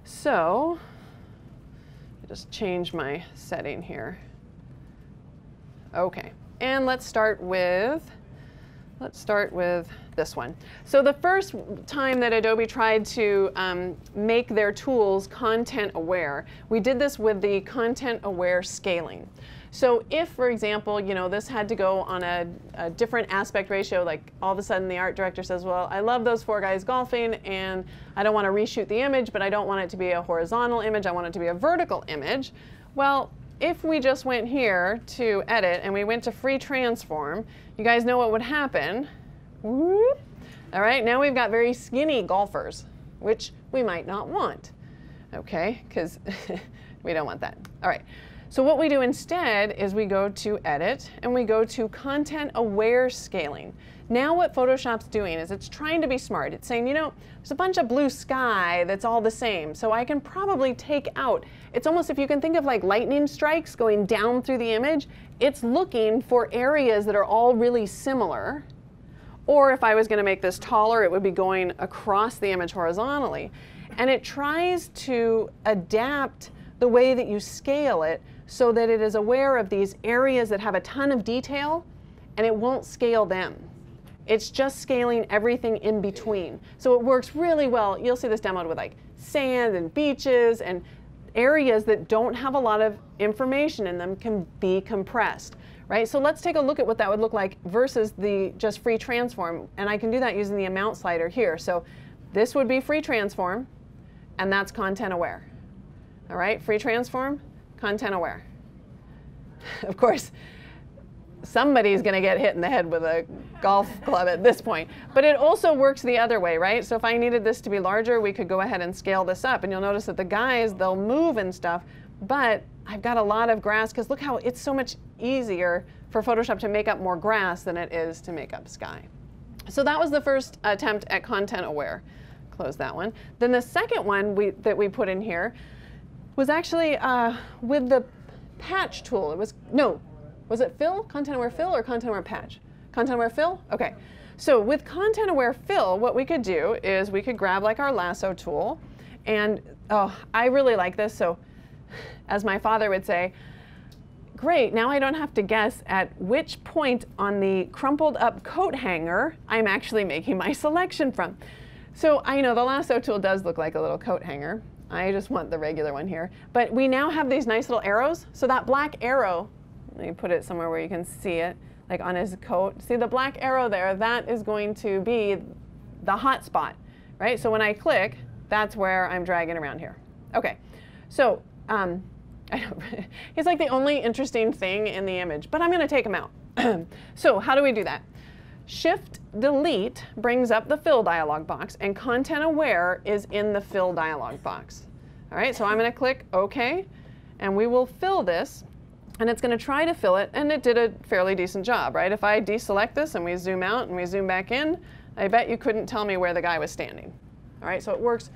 so I just change my setting here. Okay, and let's start with this one. So the first time that Adobe tried to make their tools content aware, we did this with the content aware scaling. So if, for example, you know, this had to go on a different aspect ratio, like all of a sudden the art director says, well, I love those four guys golfing and I don't want to reshoot the image, but I don't want it to be a horizontal image, I want it to be a vertical image. Well, if we just went here to edit and we went to free transform, you guys know what would happen. Whoop. All right, now we've got very skinny golfers, which we might not want, okay, because we don't want that. All right, so what we do instead is we go to edit and we go to content aware scaling. Now what Photoshop's doing is it's trying to be smart. It's saying, you know, there's a bunch of blue sky that's all the same, so I can probably take out, it's almost, if you can think of like lightning strikes going down through the image, it's looking for areas that are all really similar. Or if I was going to make this taller, it would be going across the image horizontally. And it tries to adapt the way that you scale it so that it is aware of these areas that have a ton of detail, and it won't scale them. It's just scaling everything in between. So it works really well. You'll see this demoed with like sand and beaches and areas that don't have a lot of information in them can be compressed. Right? So let's take a look at what that would look like versus the just free transform. And I can do that using the amount slider here. So this would be free transform, and that's content aware. All right, free transform, content aware. Of course, somebody's going to get hit in the head with a golf club at this point. But it also works the other way, right? So if I needed this to be larger, we could go ahead and scale this up. And you'll notice that the guys, they'll move and stuff, but I've got a lot of grass, because look how it's so much easier for Photoshop to make up more grass than it is to make up sky. So that was the first attempt at content aware. Close that one. Then the second one that we put in here was actually with the patch tool. It was, no, was it fill? Content aware fill or content aware patch? Content aware fill? Okay. So with content aware fill, what we could do is we could grab like our lasso tool, and oh, I really like this. So as my father would say, great, now I don't have to guess at which point on the crumpled up coat hanger I'm actually making my selection from. So I know the lasso tool does look like a little coat hanger. I just want the regular one here. But we now have these nice little arrows. So that black arrow, let me put it somewhere where you can see it, like on his coat. See the black arrow there? That is going to be the hot spot, right? So when I click, that's where I'm dragging around here. Okay, so he's like the only interesting thing in the image, but I'm going to take him out. So how do we do that? Shift Delete brings up the fill dialog box, and content aware is in the fill dialog box. All right, so I'm going to click OK, and we will fill this, and it's going to try to fill it, and it did a fairly decent job, right? If I deselect this and we zoom out and we zoom back in, I bet you couldn't tell me where the guy was standing. All right, so it works.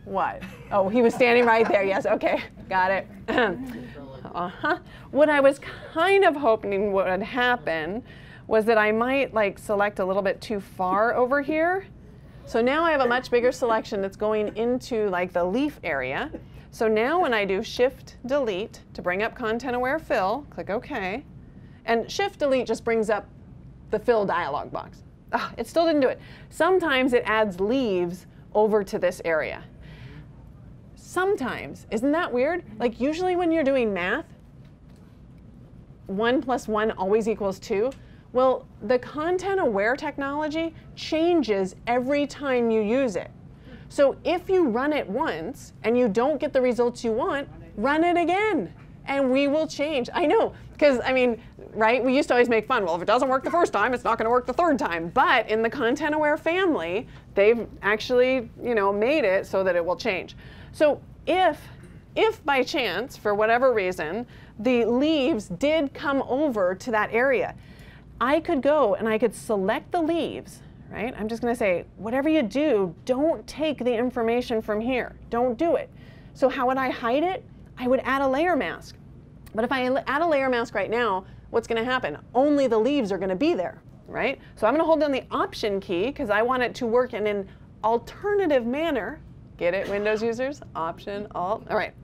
What? Oh, he was standing right there. Yes, okay, got it. What I was kind of hoping would happen was that I might like select a little bit too far over here. So now I have a much bigger selection that's going into like the leaf area. So now when I do Shift Delete to bring up Content Aware Fill, click OK, and Shift Delete just brings up the fill dialog box. Oh, it still didn't do it. Sometimes it adds leaves over to this area. Sometimes, isn't that weird? Like usually when you're doing math, 1 + 1 always equals 2. Well, the content aware technology changes every time you use it. So if you run it once and you don't get the results you want, run it again and we will change. I know, because I mean, right, we used to always make fun, well, if it doesn't work the first time, it's not going to work the third time. But in the content aware family, they've actually, you know, made it so that it will change. So if by chance, for whatever reason, the leaves did come over to that area, I could go and I could select the leaves, right? I'm just going to say, whatever you do, don't take the information from here. Don't do it. So how would I hide it? I would add a layer mask. But if I add a layer mask right now, what's going to happen? Only the leaves are going to be there, right? So I'm going to hold down the Option key because I want it to work in an alternative manner. Get it, Windows users? Option, Alt. All right.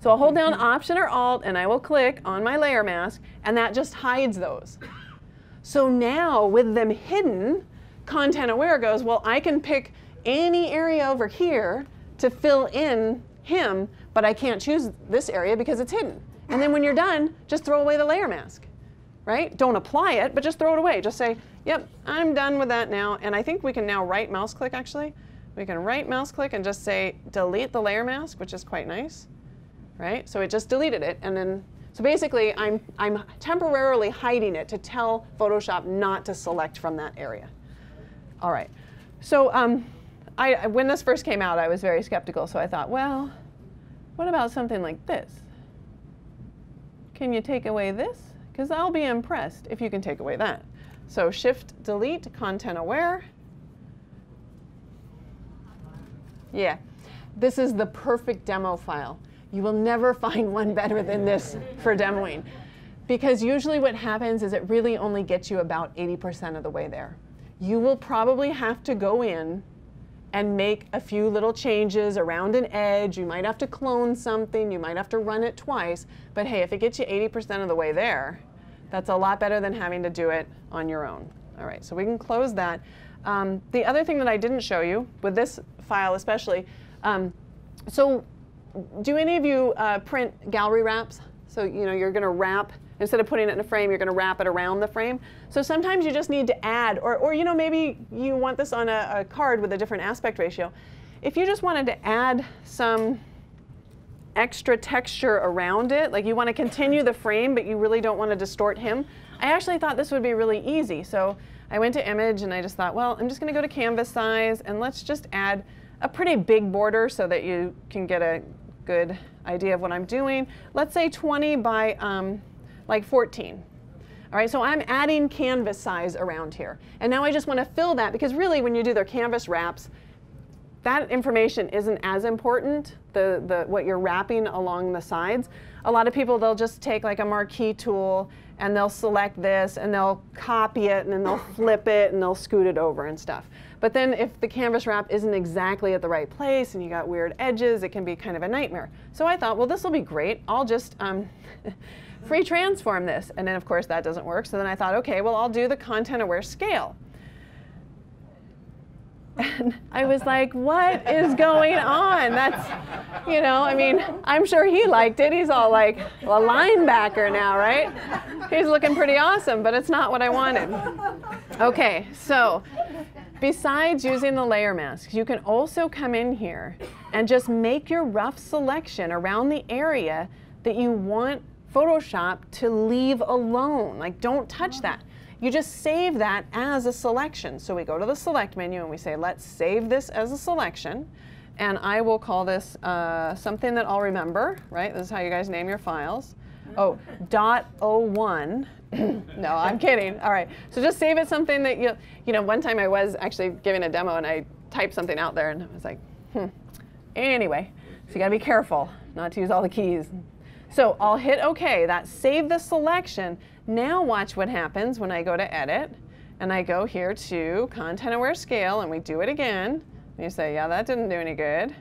So I'll hold down Option or Alt, and I will click on my layer mask, and that just hides those. So now, with them hidden, Content Aware goes, well, I can pick any area over here to fill in him, but I can't choose this area because it's hidden. And then when you're done, just throw away the layer mask, right? Don't apply it, but just throw it away. Just say, yep, I'm done with that now. And I think we can now right mouse click, actually. We can right mouse click and just say, delete the layer mask, which is quite nice, right? So it just deleted it, and then so basically, I'm temporarily hiding it to tell Photoshop not to select from that area. All right. So when this first came out, I was very skeptical. So I thought, well, what about something like this? Can you take away this? Because I'll be impressed if you can take away that. So Shift Delete Content Aware. Yeah, this is the perfect demo file. You will never find one better than this for demoing. Because usually what happens is it really only gets you about 80% of the way there. You will probably have to go in and make a few little changes around an edge. You might have to clone something. You might have to run it twice. But hey, if it gets you 80% of the way there, that's a lot better than having to do it on your own. All right, so we can close that. The other thing that I didn't show you, with this file especially, so do any of you print gallery wraps? So you know you're going to wrap, instead of putting it in a frame, you're going to wrap it around the frame. So sometimes you just need to add, or you know maybe you want this on a card with a different aspect ratio. If you just wanted to add some extra texture around it, like you want to continue the frame but you really don't want to distort him, I actually thought this would be really easy. So I went to image and I just thought, well, I'm just going to go to canvas size and let's just add a pretty big border so that you can get a good idea of what I'm doing. Let's say 20 by like 14. All right, so I'm adding canvas size around here. And now I just want to fill that because really when you do their canvas wraps, that information isn't as important, what you're wrapping along the sides. A lot of people, they'll just take like a marquee tool and they'll select this and they'll copy it and then they'll flip it and they'll scoot it over and stuff. But then if the canvas wrap isn't exactly at the right place and you got weird edges, it can be kind of a nightmare. So I thought, well, this will be great. I'll just free transform this. And then of course that doesn't work. So then I thought, okay, well, I'll do the content aware scale. And I was like, what is going on? That's, you know, I mean, I'm sure he liked it. He's all like a linebacker now, right? He's looking pretty awesome, but it's not what I wanted. Okay, so besides using the layer masks, you can also come in here and just make your rough selection around the area that you want Photoshop to leave alone. Like, don't touch that. You just save that as a selection. So we go to the select menu and we say, let's save this as a selection. And I will call this something that I'll remember, right? This is how you guys name your files. Oh, .01. No, I'm kidding. All right. So just save it something that you know, one time I was actually giving a demo and I typed something out there and I was like, Anyway, so you got to be careful not to use all the keys. So I'll hit OK. That saved the selection. Now watch what happens when I go to Edit and I go here to Content Aware Scale and we do it again. And you say, yeah, that didn't do any good.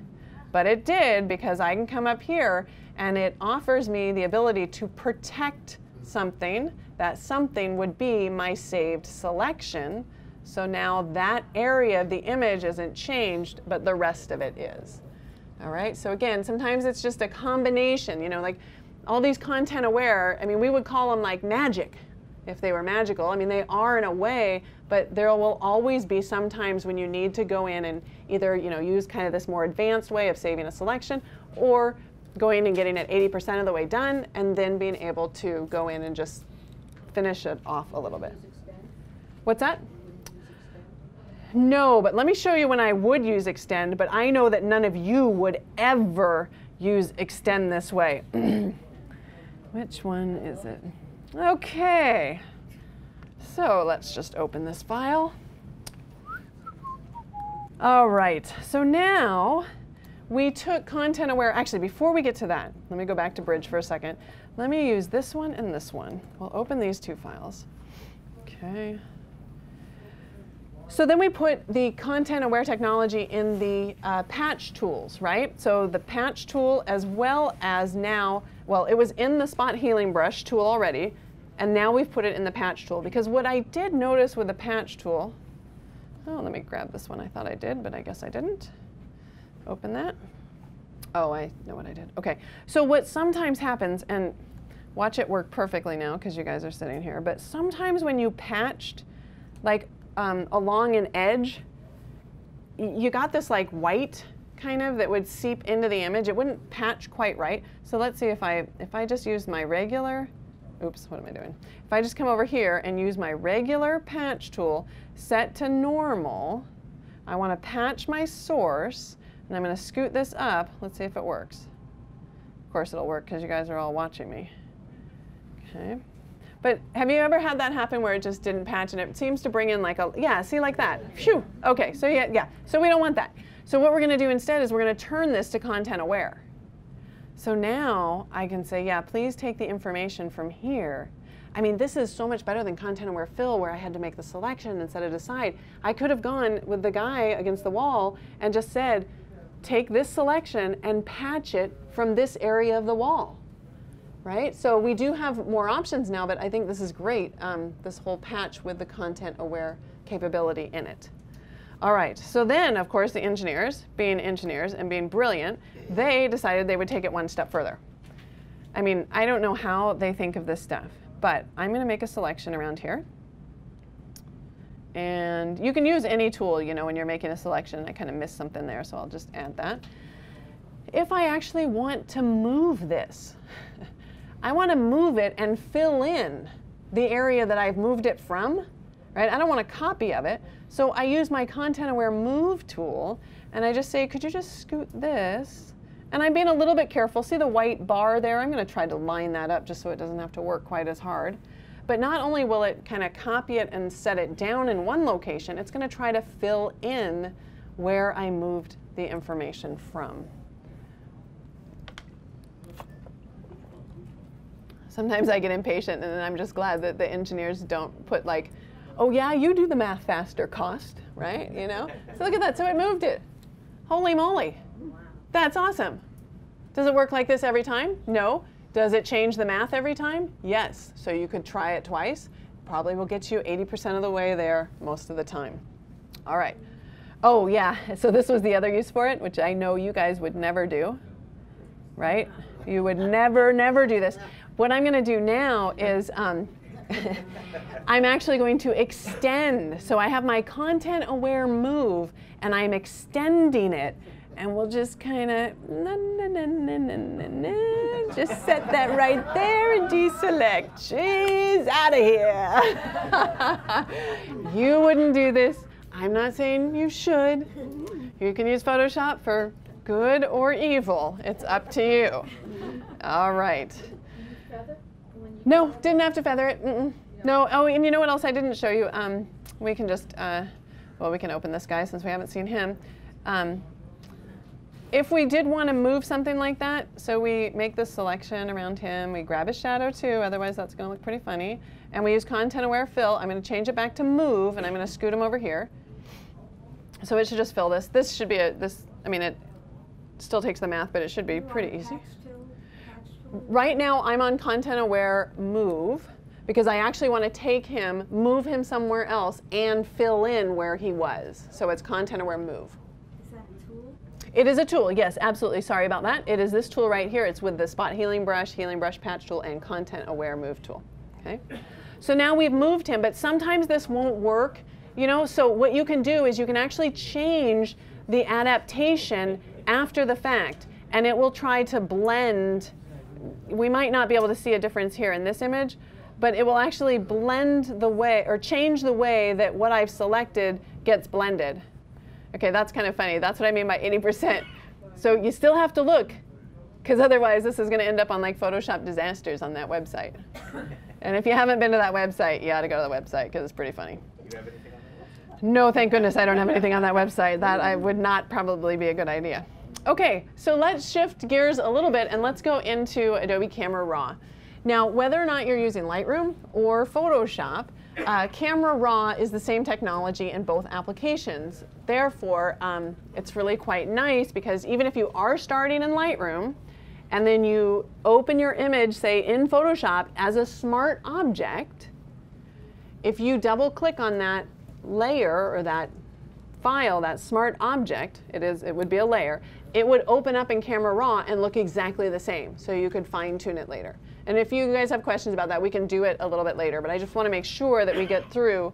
But it did because I can come up here and it offers me the ability to protect something. That something would be my saved selection. So now that area of the image isn't changed, but the rest of it is. All right, so again, sometimes it's just a combination, you know, like all these content aware, I mean, we would call them like magic if they were magical. I mean, they are in a way, but there will always be some times when you need to go in and either, you know, use kind of this more advanced way of saving a selection or going and getting it 80% of the way done and then being able to go in and just finish it off a little bit. What's that? No, but let me show you when I would use extend, but I know that none of you would ever use extend this way. Which one is it? Okay, so let's just open this file. All right, so now we took content aware. Actually, before we get to that, let me go back to Bridge for a second. Let me use this one and this one. We'll open these two files. Okay. So then we put the content aware technology in the patch tools, right? So the patch tool as well as now, well, it was in the spot healing brush tool already, and now we've put it in the patch tool. Because what I did notice with the patch tool, oh, let me grab this one. I thought I did, but I guess I didn't. Open that. Oh, I know what I did. Okay, so what sometimes happens, and watch it work perfectly now because you guys are sitting here, but sometimes when you patched, like, along an edge, you got this like white kind of that would seep into the image. It wouldn't patch quite right. So let's see if I just use my regular, oops, what am I doing? If I just come over here and use my regular patch tool set to normal, I want to patch my source and I'm going to scoot this up. Let's see if it works. Of course it'll work because you guys are all watching me. Okay. But have you ever had that happen where it just didn't patch and it seems to bring in like a, yeah, see like that. Phew. Okay, so yeah. So we don't want that. So what we're going to do instead is we're going to turn this to content aware. So now I can say, yeah, please take the information from here. I mean, this is so much better than content aware fill where I had to make the selection and set it aside. I could have gone with the guy against the wall and just said, take this selection and patch it from this area of the wall. Right? So we do have more options now, but I think this is great, this whole patch with the content aware capability in it. All right, so then, of course, the engineers, being engineers and being brilliant, they decided they would take it one step further. I mean, I don't know how they think of this stuff, but I'm going to make a selection around here. And you can use any tool, you know, when you're making a selection. I kind of missed something there, so I'll just add that. If I actually want to move this, I want to move it and fill in the area that I've moved it from, right? I don't want a copy of it. So I use my content aware move tool and I just say, could you just scoot this? And I'm being a little bit careful. See the white bar there? I'm going to try to line that up just so it doesn't have to work quite as hard. But not only will it kind of copy it and set it down in one location, it's going to try to fill in where I moved the information from. Sometimes I get impatient and then I'm just glad that the engineers don't put like, oh yeah, you do the math faster, Kost, right? You know? So look at that, so it moved it. Holy moly. That's awesome. Does it work like this every time? No. Does it change the math every time? Yes. So you could try it twice. Probably will get you 80% of the way there most of the time. All right. Oh yeah, so this was the other use for it, which I know you guys would never do, right? You would never do this. What I'm going to do now is I'm actually going to extend. So I have my content aware move and I'm extending it. And we'll just kind of just set that right there and deselect. Jeez, out of here. You wouldn't do this. I'm not saying you should. You can use Photoshop for good or evil. It's up to you. All right. No, didn't have to feather it. No. Oh, and you know what else I didn't show you? We can just, well, we can open this guy since we haven't seen him. If we did want to move something like that, so we make this selection around him, we grab his shadow too, otherwise that's going to look pretty funny, and we use content aware fill. I'm going to change it back to move, and I'm going to scoot him over here. So it should just fill this. This should be I mean, it still takes the math, but it should be pretty easy. Right now I'm on content aware move because I actually want to take him, move him somewhere else, and fill in where he was. So it's content aware move. Is that a tool? It is a tool, yes, absolutely. Sorry about that. It is this tool right here. It's with the spot healing brush patch tool, and content aware move tool. Okay. So now we've moved him, but sometimes this won't work. You know, so what you can do is you can actually change the adaptation after the fact, and it will try to blend. We might not be able to see a difference here in this image, but it will actually blend the way, or change the way that what I've selected gets blended. Okay, that's kind of funny. That's what I mean by 80%. So you still have to look, because otherwise this is going to end up on like Photoshop disasters on that website. And if you haven't been to that website, you ought to go to the website, because it's pretty funny. Do you have anything on that website? No, thank goodness I don't have anything on that website. That would not probably be a good idea. Okay, so let's shift gears a little bit and let's go into Adobe Camera Raw. Now, whether or not you're using Lightroom or Photoshop, Camera Raw is the same technology in both applications. Therefore, it's really quite nice because even if you are starting in Lightroom and then you open your image, say in Photoshop, as a smart object, if you double click on that layer or that file, that smart object, it would be a layer, it would open up in Camera Raw and look exactly the same. So you could fine tune it later. And if you guys have questions about that, we can do it a little bit later, but I just want to make sure that we get through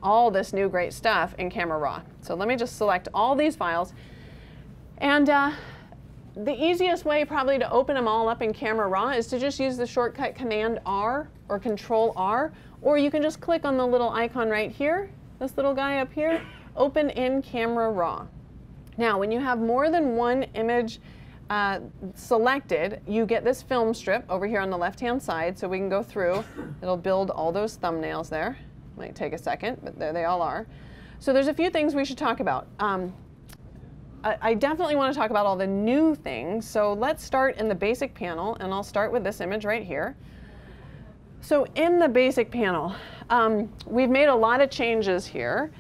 all this new great stuff in Camera Raw. So let me just select all these files. And the easiest way probably to open them all up in Camera Raw is to just use the shortcut Command R or Control R, or you can just click on the little icon right here, this little guy up here, Open in Camera Raw. Now, when you have more than one image selected, you get this film strip over here on the left-hand side, so we can go through. It'll build all those thumbnails there. Might take a second, but there they all are. So there's a few things we should talk about. I definitely want to talk about all the new things, so let's start in the basic panel, and I'll start with this image right here. So in the basic panel, we've made a lot of changes here.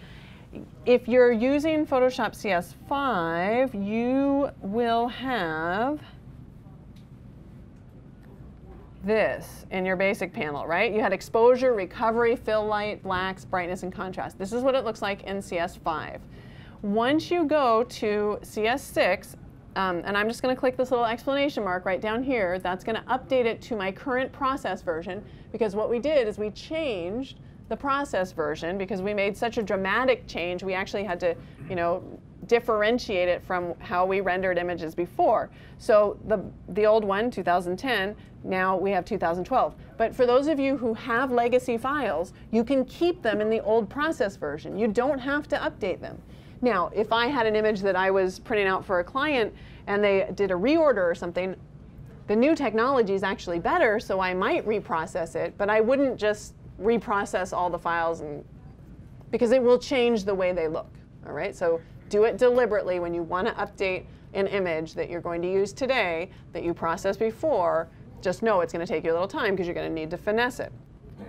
If you're using Photoshop CS5, you will have this in your basic panel, right? You had exposure, recovery, fill light, blacks, brightness, and contrast. This is what it looks like in CS5. Once you go to CS6, and I'm just going to click this little exclamation mark right down here, that's going to update it to my current process version, because what we did is we changed the process version because we made such a dramatic change. We actually had to, you know, differentiate it from how we rendered images before. So the old one, 2010, now we have 2012. But for those of you who have legacy files, you can keep them in the old process version. You don't have to update them. Now, if I had an image that I was printing out for a client and they did a reorder or something, the new technology is actually better, so I might reprocess it, but I wouldn't just reprocess all the files because it will change the way they look. All right, so do it deliberately when you want to update an image that you're going to use today that you processed before. Just know it's going to take you a little time because you're going to need to finesse it.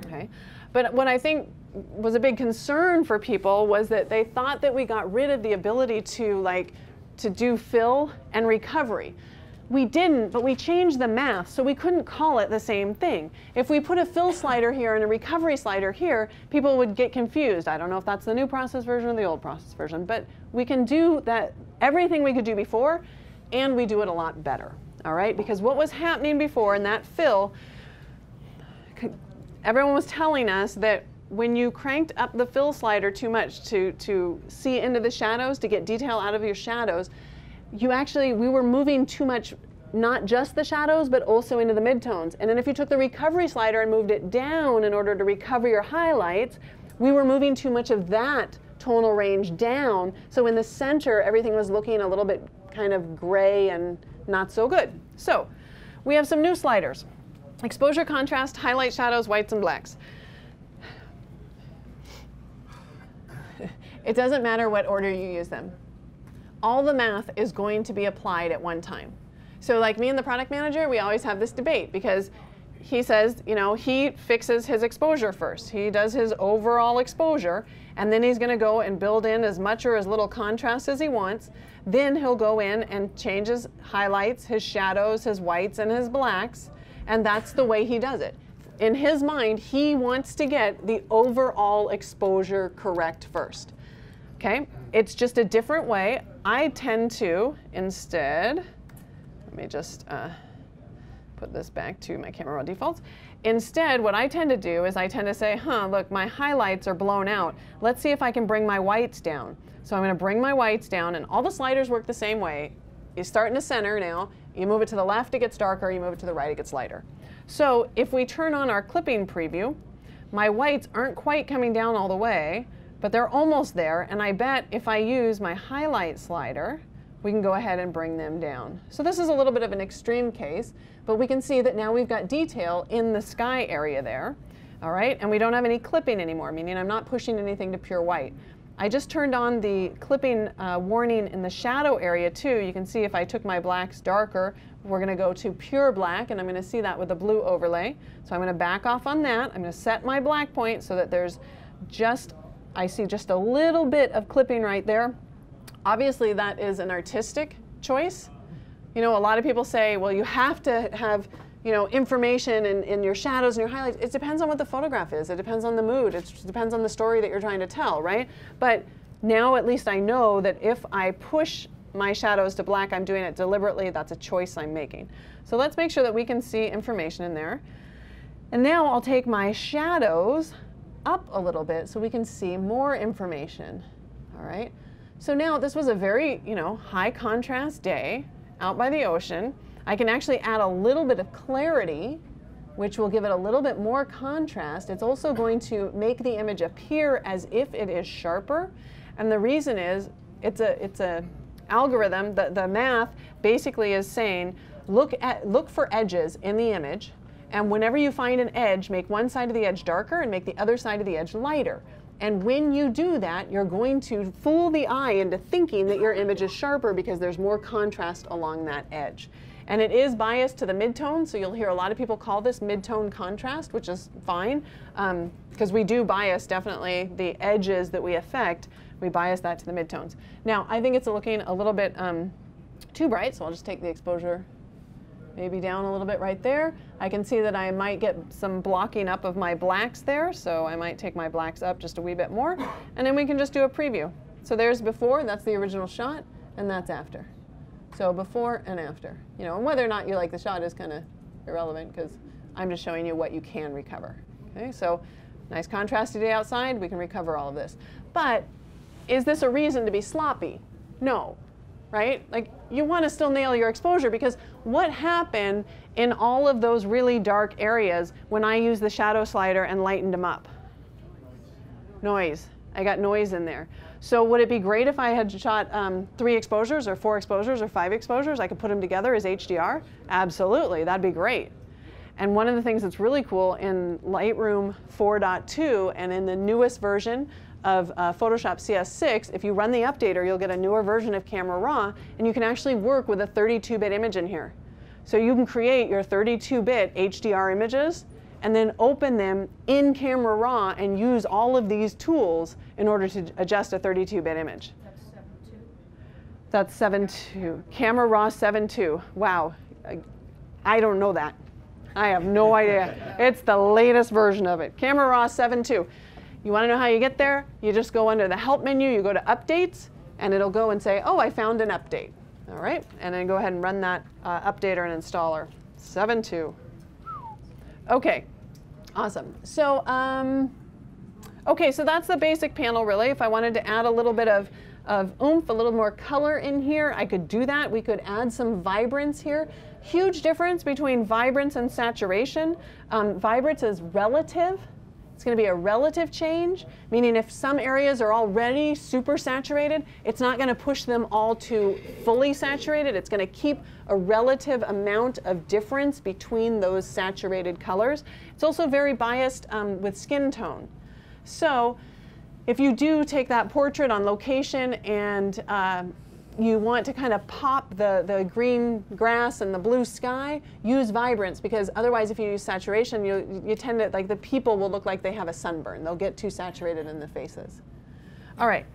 Okay, but what I think was a big concern for people was that they thought that we got rid of the ability to do fill and recovery. We didn't, but we changed the math, so we couldn't call it the same thing. If we put a fill slider here and a recovery slider here, people would get confused. I don't know if that's the new process version or the old process version, but we can do that, everything we could do before, and we do it a lot better, all right? Because what was happening before in that fill, everyone was telling us that when you cranked up the fill slider too much to see into the shadows, to get detail out of your shadows, we were moving too much, not just the shadows, but also into the midtones. And then if you took the recovery slider and moved it down in order to recover your highlights, we were moving too much of that tonal range down. So in the center, everything was looking a little bit kind of gray and not so good. So we have some new sliders. Exposure, contrast, highlight, shadows, whites, and blacks. It doesn't matter what order you use them. All the math is going to be applied at one time. So like me and the product manager, we always have this debate because he says, you know, he fixes his exposure first. He does his overall exposure, and then he's going to go and build in as much or as little contrast as he wants. Then he'll go in and change his highlights, his shadows, his whites, and his blacks, and that's the way he does it. In his mind, he wants to get the overall exposure correct first. Okay, it's just a different way. I tend to instead, let me just put this back to my camera raw defaults. Instead, what I tend to do is I tend to say, look, my highlights are blown out. Let's see if I can bring my whites down. So I'm going to bring my whites down, and all the sliders work the same way. You start in the center now. You move it to the left, it gets darker. You move it to the right, it gets lighter. So if we turn on our clipping preview, my whites aren't quite coming down all the way, but they're almost there, and I bet if I use my highlight slider, we can go ahead and bring them down. So this is a little bit of an extreme case, but we can see that now we've got detail in the sky area there, all right? And we don't have any clipping anymore, meaning I'm not pushing anything to pure white. I just turned on the clipping warning in the shadow area too. You can see if I took my blacks darker, we're gonna go to pure black, and I'm gonna see that with the blue overlay. So I'm gonna back off on that. I'm gonna set my black point so that there's I see just a little bit of clipping right there. Obviously, that is an artistic choice. You know, a lot of people say, well, you have to have, you know, information in your shadows and your highlights. It depends on what the photograph is. It depends on the mood. It depends on the story that you're trying to tell, right? But now at least I know that if I push my shadows to black, I'm doing it deliberately. That's a choice I'm making. So let's make sure that we can see information in there. And now I'll take my shadows up a little bit so we can see more information. All right. So now this was a very, you know, high contrast day out by the ocean. I can actually add a little bit of clarity, which will give it a little bit more contrast. It's also going to make the image appear as if it is sharper. And the reason is it's a algorithm. The math basically is saying look for edges in the image. And whenever you find an edge, make one side of the edge darker and make the other side of the edge lighter. And when you do that, you're going to fool the eye into thinking that your image is sharper because there's more contrast along that edge. And it is biased to the midtone, so you'll hear a lot of people call this midtone contrast, which is fine, because we do bias definitely the edges that we affect. We bias that to the midtones. Now, I think it's looking a little bit too bright, so I'll just take the exposure maybe down a little bit right there. I can see that I might get some blocking up of my blacks there, so I might take my blacks up just a wee bit more, and then we can just do a preview. So there's before, that's the original shot, and that's after. So before and after. You know, and whether or not you like the shot is kind of irrelevant because I'm just showing you what you can recover. Okay, so nice contrasty day outside, we can recover all of this. But is this a reason to be sloppy? No, right? Like you want to still nail your exposure, because what happened in all of those really dark areas when I used the shadow slider and lightened them up? Noise. I got noise in there. So would it be great if I had shot 3 exposures or 4 exposures or 5 exposures? I could put them together as HDR? Absolutely, that'd be great. And one of the things that's really cool in Lightroom 4.2 and in the newest version of Photoshop CS6, if you run the updater, you'll get a newer version of Camera Raw, and you can actually work with a 32-bit image in here. So you can create your 32-bit HDR images and then open them in Camera Raw and use all of these tools in order to adjust a 32-bit image. That's 7.2. That's 7.2. Camera Raw 7.2. Wow. I don't know that. I have no idea. It's the latest version of it. Camera Raw 7.2. You want to know how you get there? You just go under the Help menu, you go to Updates, and it'll go and say, oh, I found an update. All right? And then go ahead and run that updater and installer. 7.2. Okay. Awesome. So, okay, so that's the basic panel, really. If I wanted to add a little bit of oomph, a little more color in here, I could do that. We could add some vibrance here. Huge difference between vibrance and saturation. Vibrance is relative. It's going to be a relative change, meaning if some areas are already super saturated, it's not going to push them all to fully saturated. It's going to keep a relative amount of difference between those saturated colors. It's also very biased with skin tone. So if you do take that portrait on location and you want to kind of pop the green grass and the blue sky, use vibrance, because otherwise if you use saturation, you tend to, like, the people will look like they have a sunburn. They'll get too saturated in the faces. All right.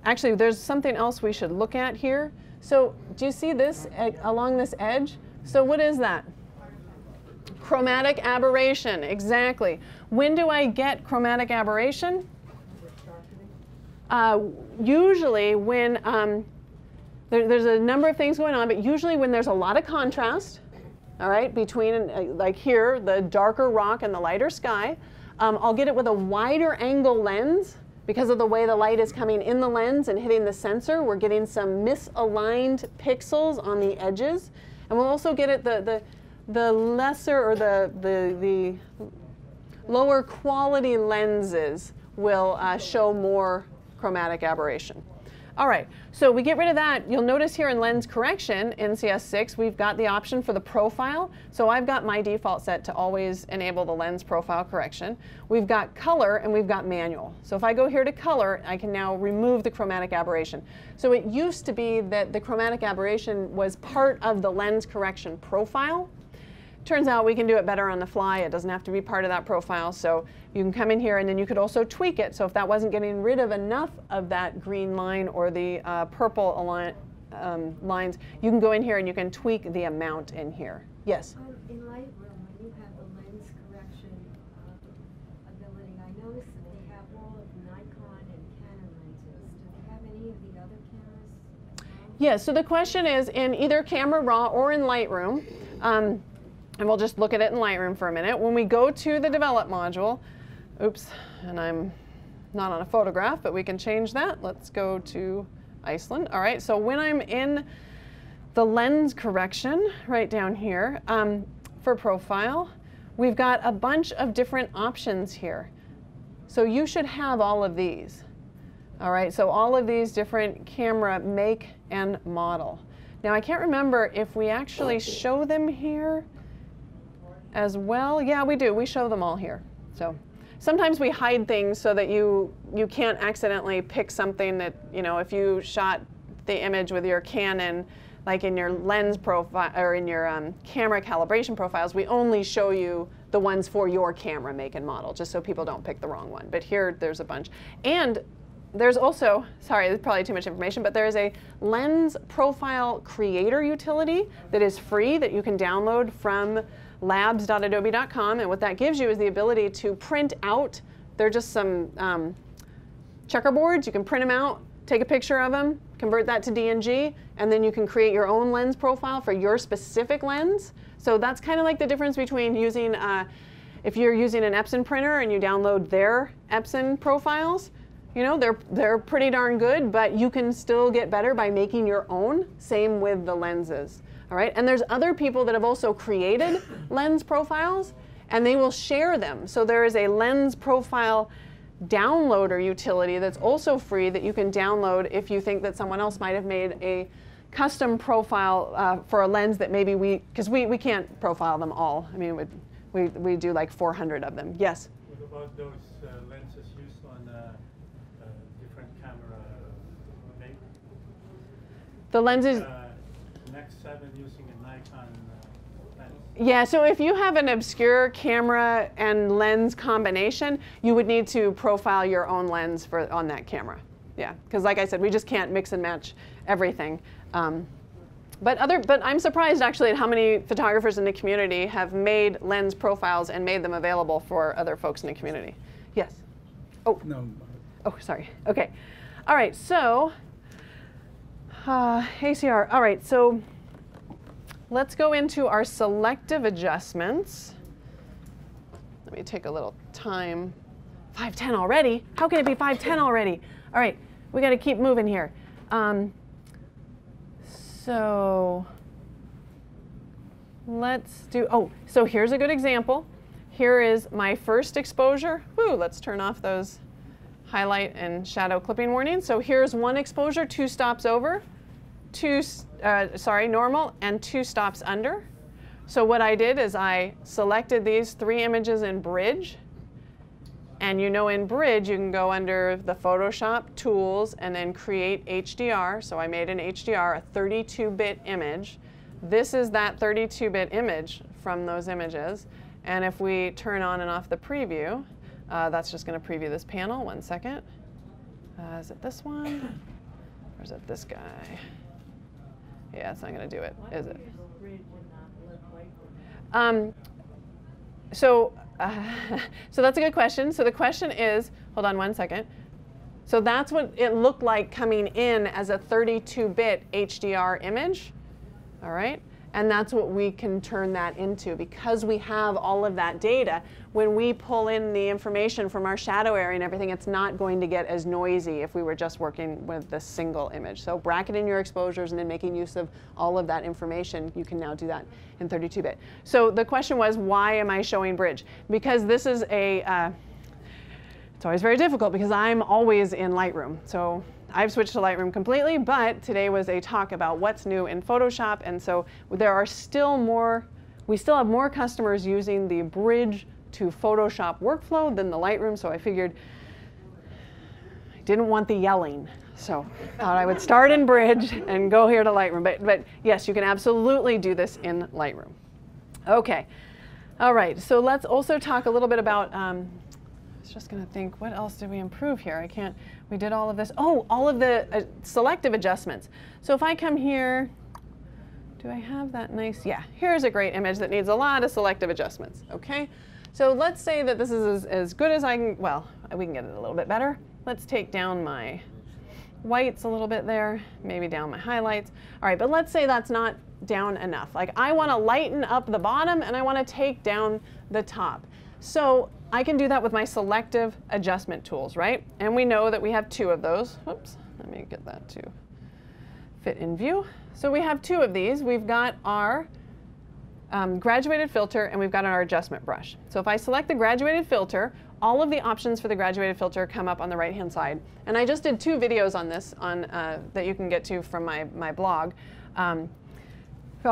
Actually, there's something else we should look at here. So do you see this along this edge? So what is that? Chromatic aberration, exactly. When do I get chromatic aberration? Usually when there's a number of things going on, but usually when there's a lot of contrast, all right, between, like here, the darker rock and the lighter sky, I'll get it with a wider angle lens. Because of the way the light is coming in the lens and hitting the sensor, we're getting some misaligned pixels on the edges. And we'll also get it the lesser, or the lower quality lenses will show more chromatic aberration. All right, so we get rid of that. You'll notice here in lens correction in CS6, we've got the option for the profile. So I've got my default set to always enable the lens profile correction. We've got color and we've got manual. So if I go here to color, I can now remove the chromatic aberration. So it used to be that the chromatic aberration was part of the lens correction profile. Turns out we can do it better on the fly. It doesn't have to be part of that profile. So you can come in here and then you could also tweak it. So if that wasn't getting rid of enough of that green line or the purple lines, you can go in here and you can tweak the amount in here. Yes? In Lightroom, when you have the lens correction ability, I noticed that they have all of Nikon and Canon lenses. Do they have any of the other cameras? Yes, so the question is, in either Camera Raw or in Lightroom, and we'll just look at it in Lightroom for a minute. When we go to the Develop module, oops, and I'm not on a photograph, but we can change that. Let's go to Iceland. All right, so when I'm in the lens correction right down here for profile, we've got a bunch of different options here. So you should have all of these. All right, so all of these different camera make and model. Now I can't remember if we actually show them here as well. Yeah, we do. We show them all here. So sometimes we hide things so that you can't accidentally pick something that, you know, if you shot the image with your Canon, like in your lens profile or in your camera calibration profiles, we only show you the ones for your camera make and model, just so people don't pick the wrong one. But here, there's a bunch. And there's also, sorry, this is probably too much information, but there is a lens profile creator utility that is free that you can download from labs.adobe.com, and what that gives you is the ability to print out, they're just some checkerboards, you can print them out, take a picture of them, convert that to DNG, and then you can create your own lens profile for your specific lens. So that's kind of like the difference between using, if you're using an Epson printer and you download their Epson profiles, You know, they're pretty darn good, but you can still get better by making your own. Same with the lenses. All right, and there's other people that have also created lens profiles, and they will share them. So there is a lens profile downloader utility that's also free that you can download if you think that someone else might have made a custom profile for a lens that maybe because we can't profile them all. I mean, we do like 400 of them. Yes? What about those lenses used on different camera makers? The lenses... Next 7 using a Nikon lens. Yeah, so if you have an obscure camera and lens combination, you would need to profile your own lens on that camera. Yeah, because like I said, we just can't mix and match everything. But I'm surprised actually at how many photographers in the community have made lens profiles and made them available for other folks in the community. Yes? Oh. No. Oh, sorry. Okay. All right, so ACR. All right, so let's go into our selective adjustments. Let me take a little time. 5:10 already? How can it be 5:10 already? All right, we got to keep moving here. So let's do, so here's a good example. Here is my first exposure. Woo, let's turn off those highlight and shadow clipping warnings. So here's one exposure, 2 stops over, normal, and 2 stops under. So what I did is I selected these 3 images in Bridge. And you know in Bridge, you can go under the Photoshop tools and then create HDR. So I made an HDR, a 32-bit image. This is that 32-bit image from those images. And if we turn on and off the preview, that's just going to preview this panel. 1 second. Is it this one? Or is it this guy? Yeah, it's not going to do it, is it? So that's a good question. So the question is, hold on 1 second. So that's what it looked like coming in as a 32-bit HDR image, all right? And that's what we can turn that into because we have all of that data. When we pull in the information from our shadow area and everything, it's not going to get as noisy if we were just working with the single image. So bracketing your exposures and then making use of all of that information, you can now do that in 32-bit. So the question was, why am I showing Bridge? Because this is it's always very difficult because I'm always in Lightroom. So I've switched to Lightroom completely, but today was a talk about what's new in Photoshop, and so there are still more, we still have more customers using the Bridge to Photoshop workflow than the Lightroom, so I figured I didn't want the yelling, so thought I would start in Bridge and go here to Lightroom, but yes, you can absolutely do this in Lightroom. Okay, all right, so let's also talk a little bit about, I was just going to think, what else did we improve here? We did all of this. Oh, all of the selective adjustments. So if I come here, do I have that nice? Yeah, here's a great image that needs a lot of selective adjustments, okay? So let's say that this is as good as I can, well, we can get it a little bit better. Let's take down my whites a little bit there, maybe down my highlights. All right, but let's say that's not down enough. Like I want to lighten up the bottom and I want to take down the top. So I can do that with my selective adjustment tools, right? And we know that we have 2 of those. Whoops, let me get that to fit in view. So we have 2 of these. We've got our graduated filter and we've got our adjustment brush. So if I select the graduated filter, all of the options for the graduated filter come up on the right-hand side. And I just did 2 videos on this that you can get to from my blog on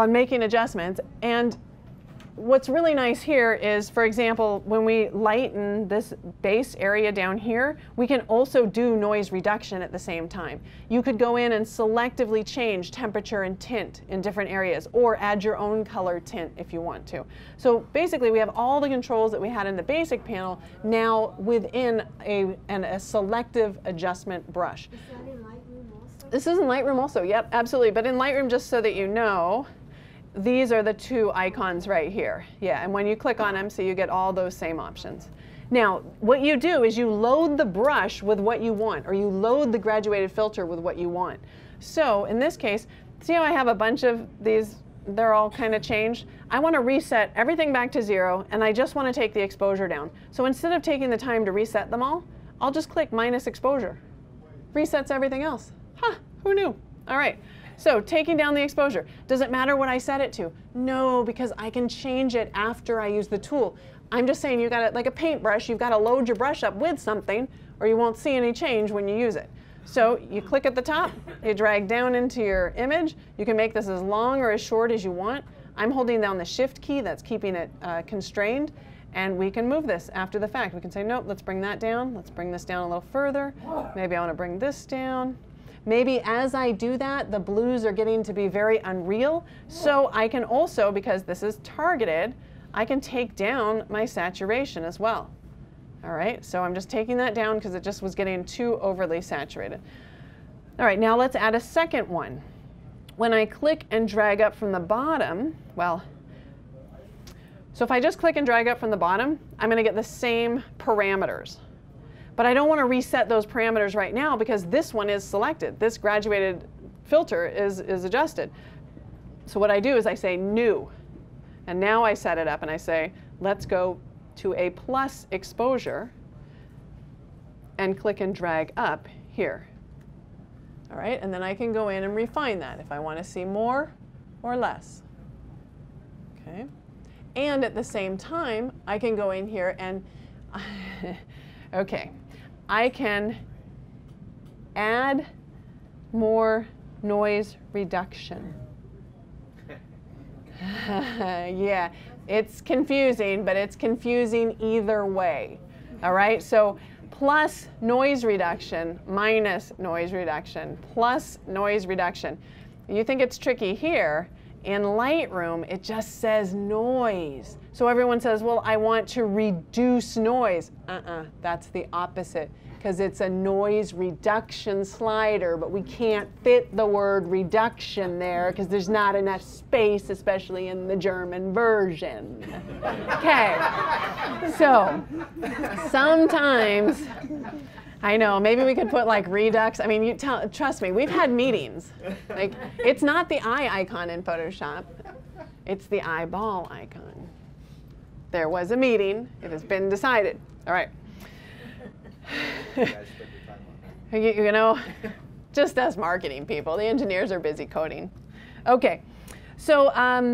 making adjustments. And what's really nice here is, for example, when we lighten this base area down here, we can also do noise reduction at the same time. You could go in and selectively change temperature and tint in different areas, or add your own color tint if you want to. So basically, we have all the controls that we had in the basic panel now within a selective adjustment brush. Is that in Lightroom also? This is in Lightroom also, yep, absolutely. But in Lightroom, just so that you know, these are the 2 icons right here. Yeah, and when you click on them, so you get all those same options. Now, what you do is you load the brush with what you want, or you load the graduated filter with what you want. So in this case, see how I have a bunch of these, they're all kind of changed? I want to reset everything back to 0, and I just want to take the exposure down. So instead of taking the time to reset them all, I'll just click minus exposure. Resets everything else. Huh, who knew? All right, so taking down the exposure. Does it matter what I set it to? No, because I can change it after I use the tool. I'm just saying, you got it like a paintbrush, you've got to load your brush up with something or you won't see any change when you use it. So you click at the top, you drag down into your image. You can make this as long or as short as you want. I'm holding down the shift key, that's keeping it constrained, and we can move this after the fact. We can say, nope, let's bring that down. Let's bring this down a little further. Maybe I want to bring this down. Maybe as I do that, the blues are getting to be very unreal. So I can also, because this is targeted, I can take down my saturation as well. All right, so I'm just taking that down because it just was getting too overly saturated. All right, now let's add a second one. When I click and drag up from the bottom, well, so if I just click and drag up from the bottom, I'm going to get the same parameters. But I don't want to reset those parameters right now because this one is selected. This graduated filter is adjusted. So what I do is I say new. And now I set it up and I say, let's go to a plus exposure and click and drag up here. All right, and then I can go in and refine that if I want to see more or less. Okay, and at the same time, I can go in here and, okay, I can add more noise reduction. Yeah, it's confusing, but it's confusing either way. All right, so plus noise reduction minus noise reduction plus noise reduction. You think it's tricky here. In Lightroom, it just says noise. So everyone says, well, I want to reduce noise. That's the opposite, because it's a noise reduction slider, but we can't fit the word reduction there because there's not enough space, especially in the German version. Okay, so sometimes, I know, maybe we could put like redux. I mean, trust me, we've had meetings. Like, it's not the eye icon in Photoshop, it's the eyeball icon. There was a meeting, it has been decided. All right. You know, just us marketing people, the engineers are busy coding. Okay, so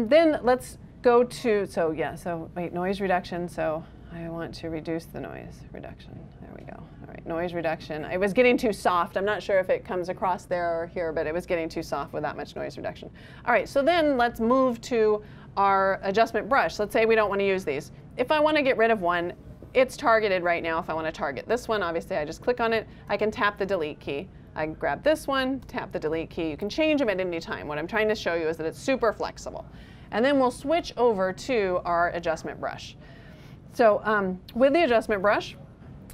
then let's go to, so wait, noise reduction. So I want to reduce the noise reduction. There we go. All right, noise reduction. It was getting too soft. I'm not sure if it comes across there or here, but it was getting too soft with that much noise reduction. All right, so then let's move to our adjustment brush. Let's say we don't want to use these. If I want to get rid of one, it's targeted right now. If I want to target this one, obviously I just click on it. I can tap the delete key. I can grab this one, tap the delete key. You can change them at any time. What I'm trying to show you is that it's super flexible. And then we'll switch over to our adjustment brush. So with the adjustment brush,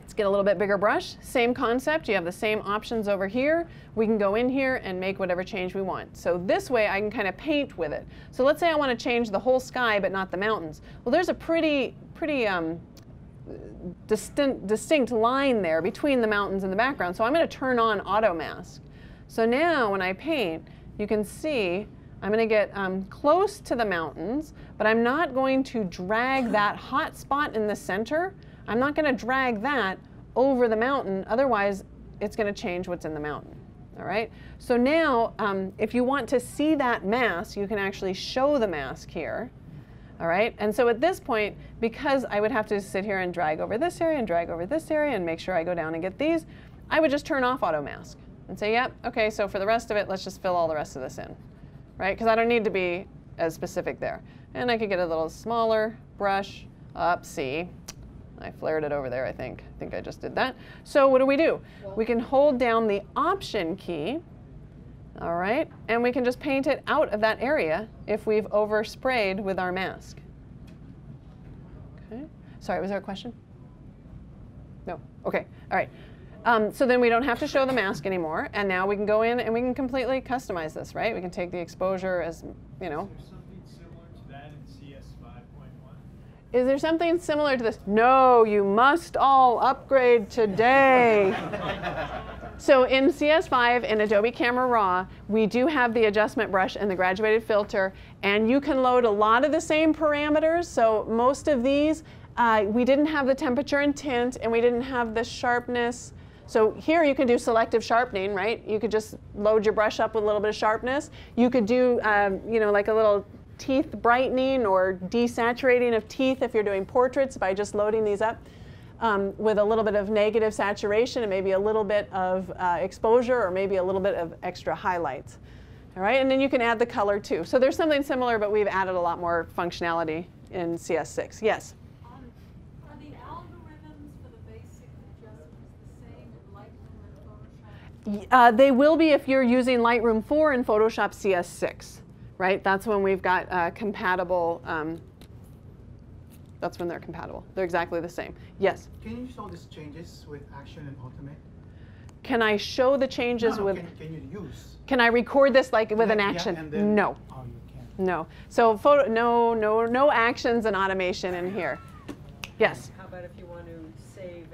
let's get a little bit bigger brush. Same concept. You have the same options over here. We can go in here and make whatever change we want. So this way I can kind of paint with it. So let's say I want to change the whole sky but not the mountains. Well, there's a pretty distinct line there between the mountains and the background. So I'm going to turn on auto mask. So now when I paint, you can see I'm going to get close to the mountains, but I'm not going to drag that hot spot in the center. I'm not going to drag that over the mountain, otherwise it's going to change what's in the mountain. All right, so now if you want to see that mask, you can actually show the mask here. All right, and so at this point, because I would have to sit here and drag over this area and drag over this area and make sure I go down and get these, I would just turn off auto mask and say, yep, okay, so for the rest of it, let's just fill all the rest of this in, right? Because I don't need to be as specific there. And I could get a little smaller brush up, see, I flared it over there, I think I just did that. So what do? We can hold down the Option key, all right, and we can just paint it out of that area if we've oversprayed with our mask. Okay, sorry, was there a question? No, okay, all right. So then we don't have to show the mask anymore, and now we can go in and we can completely customize this, right? We can take the exposure as, you know. Is there something similar to that in CS 5.1? Is there something similar to this? No, you must all upgrade today. So in CS5 in Adobe Camera Raw, we do have the adjustment brush and the graduated filter, and you can load a lot of the same parameters. So most of these, We didn't have the temperature and tint, and we didn't have the sharpness. So here you can do selective sharpening, right? You could just load your brush up with a little bit of sharpness. You could do, you know, like a little teeth brightening or desaturating of teeth if you're doing portraits by just loading these up with a little bit of negative saturation and maybe a little bit of exposure or maybe a little bit of extra highlights. All right, and then you can add the color too. So there's something similar, but we've added a lot more functionality in CS6. Yes? Are the algorithms for the basic adjustments the same in Lightroom and Photoshop? They will be if you're using Lightroom 4 and Photoshop CS6, right? That's when we've got compatible, that's when they're compatible. They're exactly the same. Yes? Can you show these changes with Action and Ultimate? Can I show the changes with... Can you use? Can I record this like with an action? Yeah, and then, no. Oh, you can't. No. So no actions and automation in here. Yes? How about if you want to save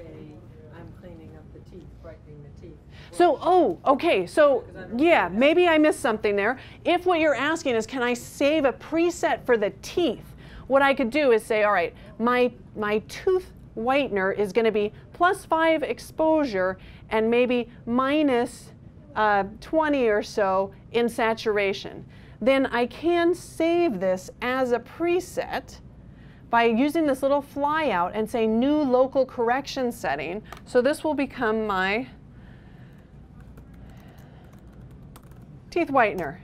I'm cleaning up the teeth, brightening the teeth? So, oh, okay. So, yeah, maybe I missed something there. If what you're asking is, can I save a preset for the teeth? What I could do is say, all right, my tooth whitener is going to be +5 exposure and maybe minus 20 or so in saturation. Then I can save this as a preset by using this little flyout and say new local correction setting. So this will become my teeth whitener.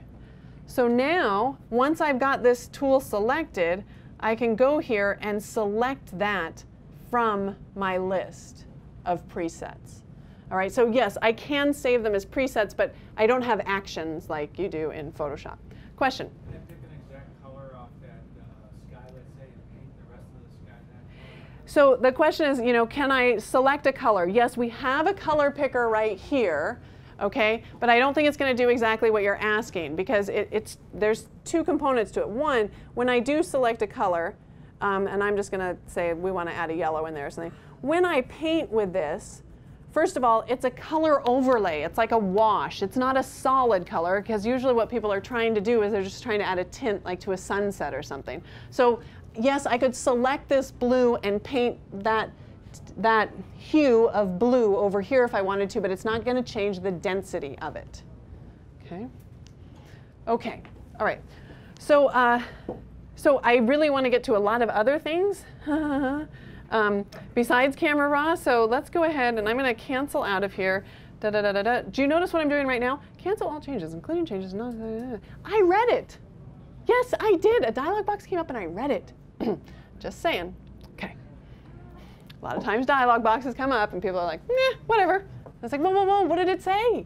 So now, once I've got this tool selected, I can go here and select that from my list of presets. All right, so yes, I can save them as presets, but I don't have actions like you do in Photoshop. Question? Can I pick an exact color off that sky, let's say, and paint the rest of the sky that color? So the question is, you know, can I select a color? Yes, we have a color picker right here, okay, but I don't think it's going to do exactly what you're asking because there's two components to it. One, when I do select a color, and I'm just going to say we want to add a yellow in there or something. When I paint with this, first of all, it's a color overlay. It's like a wash. It's not a solid color because usually what people are trying to do is they're just trying to add a tint like to a sunset or something. So yes, I could select this blue and paint that hue of blue over here if I wanted to, but it's not going to change the density of it. Okay? Okay. All right. So, so I really want to get to a lot of other things besides Camera Raw. So let's go ahead and I'm going to cancel out of here. Da, da, da, da, da. Do you notice what I'm doing right now? Cancel all changes, including changes. No, I read it. Yes, I did. A dialog box came up and I read it. Just saying. Okay. A lot of times dialog boxes come up and people are like, meh, whatever. I was like, whoa, whoa, whoa, what did it say?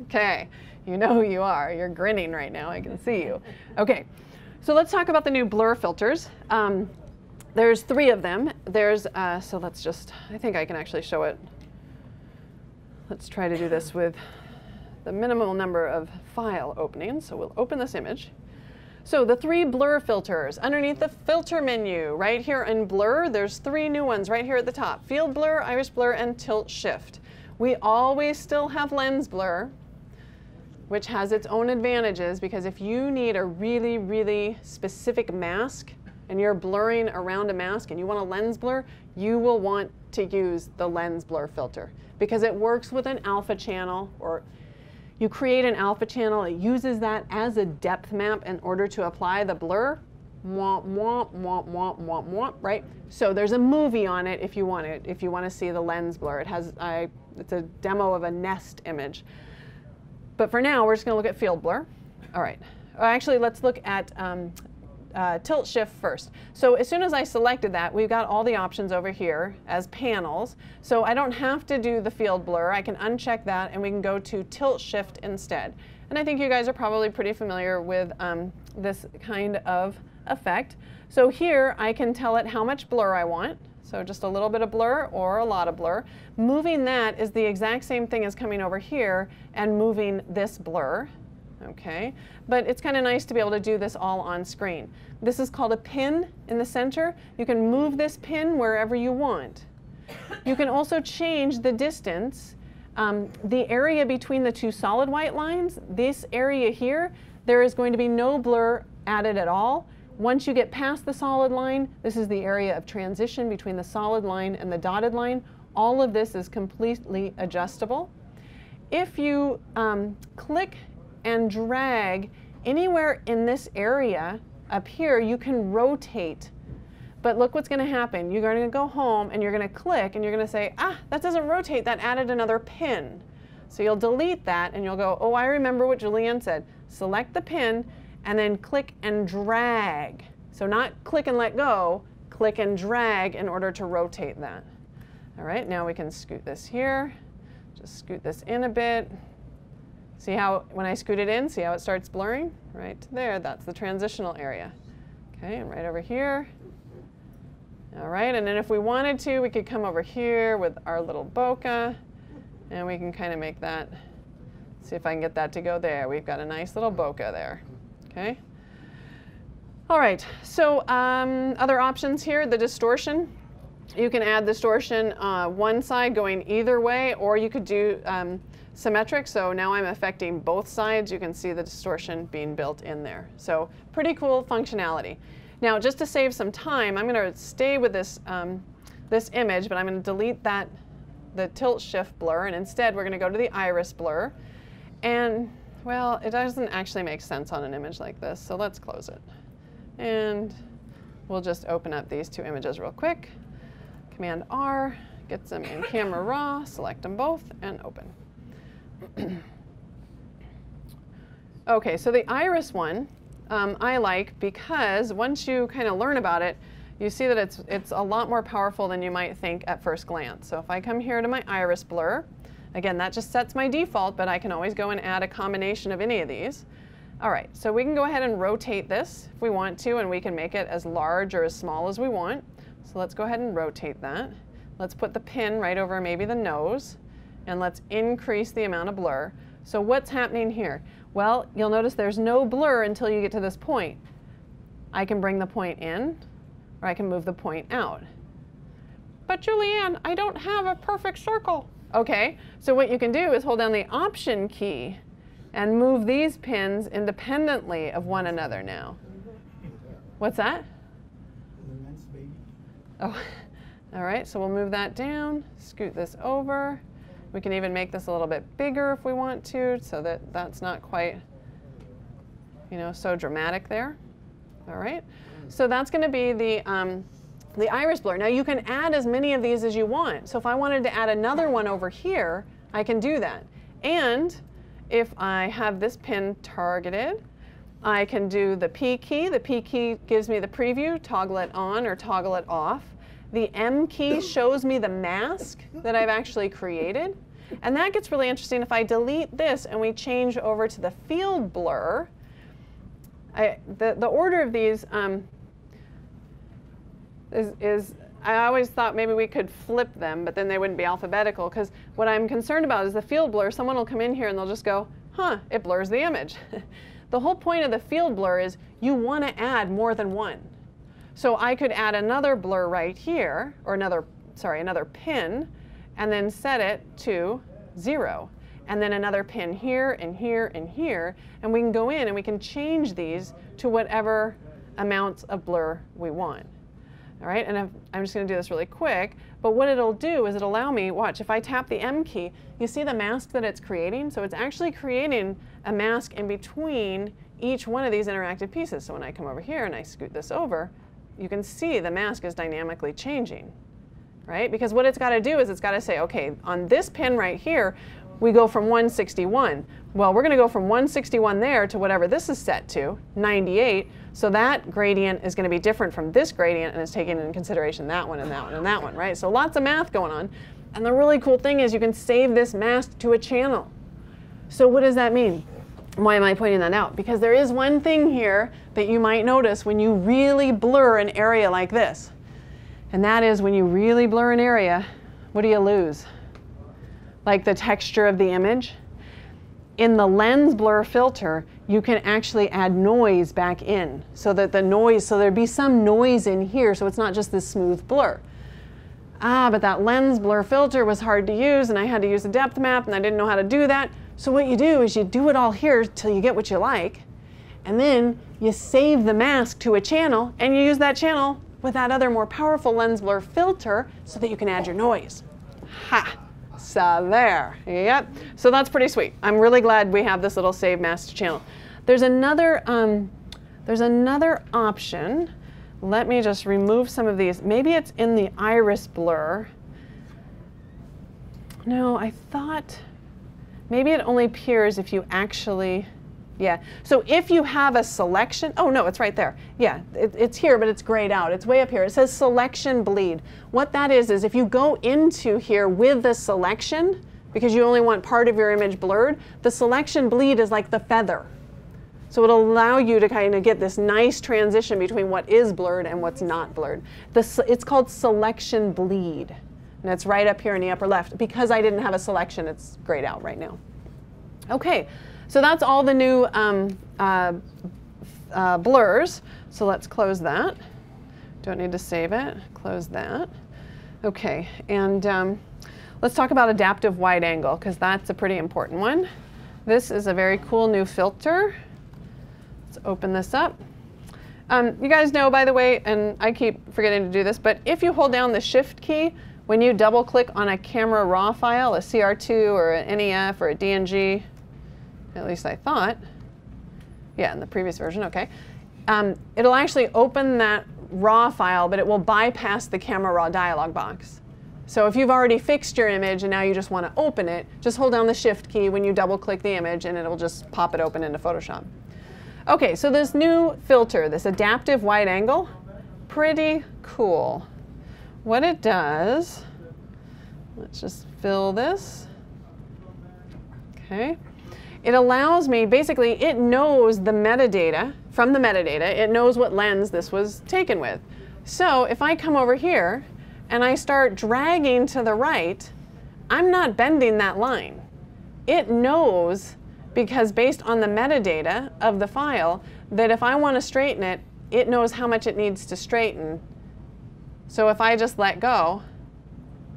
Okay, you know who you are. You're grinning right now. I can see you. Okay, so let's talk about the new blur filters. There's 3 of them. There's, so let's just, I think I can actually show it. Let's try to do this with the minimal number of file openings. So we'll open this image. So the 3 blur filters underneath the filter menu, right here in blur, there's 3 new ones right here at the top. Field blur, iris blur, and tilt shift. We always still have lens blur, which has its own advantages because if you need a really, really specific mask and you're blurring around a mask and you want a lens blur, you will want to use the lens blur filter because it works with an alpha channel, or you create an alpha channel, it uses that as a depth map in order to apply the blur. Womp, womp, womp, womp, womp, womp, right? So there's a movie on it if you want it, if you want to see the lens blur. It has, it's a demo of a Nest image. But for now, we're just going to look at field blur. All right. Actually, let's look at tilt shift first. So as soon as I selected that, we've got all the options over here as panels. So I don't have to do the field blur. I can uncheck that and we can go to tilt shift instead. And I think you guys are probably pretty familiar with this kind of effect. So here I can tell it how much blur I want. So just a little bit of blur or a lot of blur. Moving that is the exact same thing as coming over here and moving this blur. Okay, but it's kind of nice to be able to do this all on screen. This is called a pin in the center. You can move this pin wherever you want. You can also change the distance. The area between the 2 solid white lines, this area here, there is going to be no blur added at all. Once you get past the solid line, this is the area of transition between the solid line and the dotted line. All of this is completely adjustable. If you click and drag anywhere in this area up here, you can rotate. But look what's going to happen. You're going to go home and you're going to click and you're going to say, ah, that doesn't rotate, that added another pin. So you'll delete that and you'll go, oh, I remember what Julieanne said. Select the pin and then click and drag. So not click and let go, click and drag in order to rotate that. All right, now we can scoot this here. Just scoot this in a bit. See how when I scoot it in, see how it starts blurring? Right there, that's the transitional area. Okay, and right over here. All right, and then if we wanted to, we could come over here with our little bokeh, and we can kind of make that, see if I can get that to go there. We've got a nice little bokeh there, okay? All right, so other options here, the distortion. You can add distortion one side going either way, or you could do symmetric. So now I'm affecting both sides. You can see the distortion being built in there. So pretty cool functionality. Now, just to save some time, I'm going to stay with this, this image, but I'm going to delete the tilt shift blur, and instead we're going to go to the iris blur. And, well, it doesn't actually make sense on an image like this, so let's close it. And we'll just open up these two images real quick. Command R, gets them in camera raw, select them both, and open. Okay, so the iris one I like because once you kind of learn about it, you see that it's a lot more powerful than you might think at first glance. So if I come here to my iris blur, again, that just sets my default, but I can always go and add a combination of any of these. All right, so we can go ahead and rotate this if we want to, and we can make it as large or as small as we want. So let's go ahead and rotate that. Let's put the pin right over maybe the nose, and let's increase the amount of blur. So what's happening here? Well, you'll notice there's no blur until you get to this point. I can bring the point in, or I can move the point out. But Julieanne, I don't have a perfect circle. Okay, so what you can do is hold down the Option key and move these pins independently of one another now. What's that? Oh, all right, so we'll move that down, scoot this over. We can even make this a little bit bigger if we want to, so that that's not quite, you know, so dramatic there. All right, so that's going to be the iris blur. Now you can add as many of these as you want. So if I wanted to add another one over here, I can do that. And if I have this pin targeted, I can do the P key. The P key gives me the preview, toggle it on or toggle it off. The M key shows me the mask that I've actually created. And that gets really interesting. If I delete this and we change over to the field blur, the order of these I always thought maybe we could flip them, but then they wouldn't be alphabetical, because what I'm concerned about is the field blur. Someone will come in here and they'll just go, huh, it blurs the image. The whole point of the field blur is you want to add more than one. So I could add another blur right here, or another pin, and then set it to 0. And then another pin here and here and here, and we can go in and we can change these to whatever amounts of blur we want. All right, and I'm just going to do this really quick, but what it'll do is it'll allow me, watch, if I tap the M key, you see the mask that it's creating? So it's actually creating a mask in between each one of these interactive pieces. So when I come over here and I scoot this over, you can see the mask is dynamically changing, right? Because what it's got to do is it's got to say, okay, on this pin right here, we go from 161. Well, we're going to go from 161 there to whatever this is set to, 98. So that gradient is going to be different from this gradient, and it's taking into consideration that one and that one and that one, right? So lots of math going on. And the really cool thing is you can save this mask to a channel. So what does that mean? Why am I pointing that out? Because there is one thing here that you might notice when you really blur an area like this. And that is when you really blur an area, what do you lose? Like the texture of the image. In the lens blur filter, you can actually add noise back in so that the noise, so there'd be some noise in here, so it's not just this smooth blur. But that lens blur filter was hard to use, and I had to use a depth map, and I didn't know how to do that. So what you do is you do it all here till you get what you like, And then you save the mask to a channel, and you use that channel with that other more powerful lens blur filter so that you can add your noise. Ha! So there, yep. So that's pretty sweet. I'm really glad we have this little save mask to channel. There's another option. Let me just remove some of these. Maybe it's in the iris blur. No, I thought maybe it only appears if you actually, yeah. So if you have a selection, oh no, it's right there. Yeah, it's here, but it's grayed out. It's way up here. It says selection bleed. What that is if you go into here with the selection, because you only want part of your image blurred, the selection bleed is like the feather. So it'll allow you to kind of get this nice transition between what is blurred and what's not blurred. It's called selection bleed. And it's right up here in the upper left. Because I didn't have a selection, it's grayed out right now. Okay, so that's all the new blurs. So let's close that. Don't need to save it. Close that. Okay, and let's talk about adaptive wide angle, because that's a pretty important one. This is a very cool new filter. Let's open this up. You guys know, by the way, and I keep forgetting to do this, but if you hold down the Shift key, when you double click on a camera raw file, a CR2 or an NEF or a DNG, at least I thought, yeah, in the previous version, okay, it'll actually open that raw file, but it will bypass the camera raw dialog box. So if you've already fixed your image and now you just want to open it, just hold down the Shift key when you double click the image and it'll just pop it open into Photoshop. Okay, so this new filter, this adaptive wide angle, pretty cool. What it does, let's just fill this. Okay. It allows me, basically, it knows the metadata, from the metadata, it knows what lens this was taken with. So if I come over here and I start dragging to the right, I'm not bending that line. It knows, because based on the metadata of the file, that if I want to straighten it, it knows how much it needs to straighten. So if I just let go,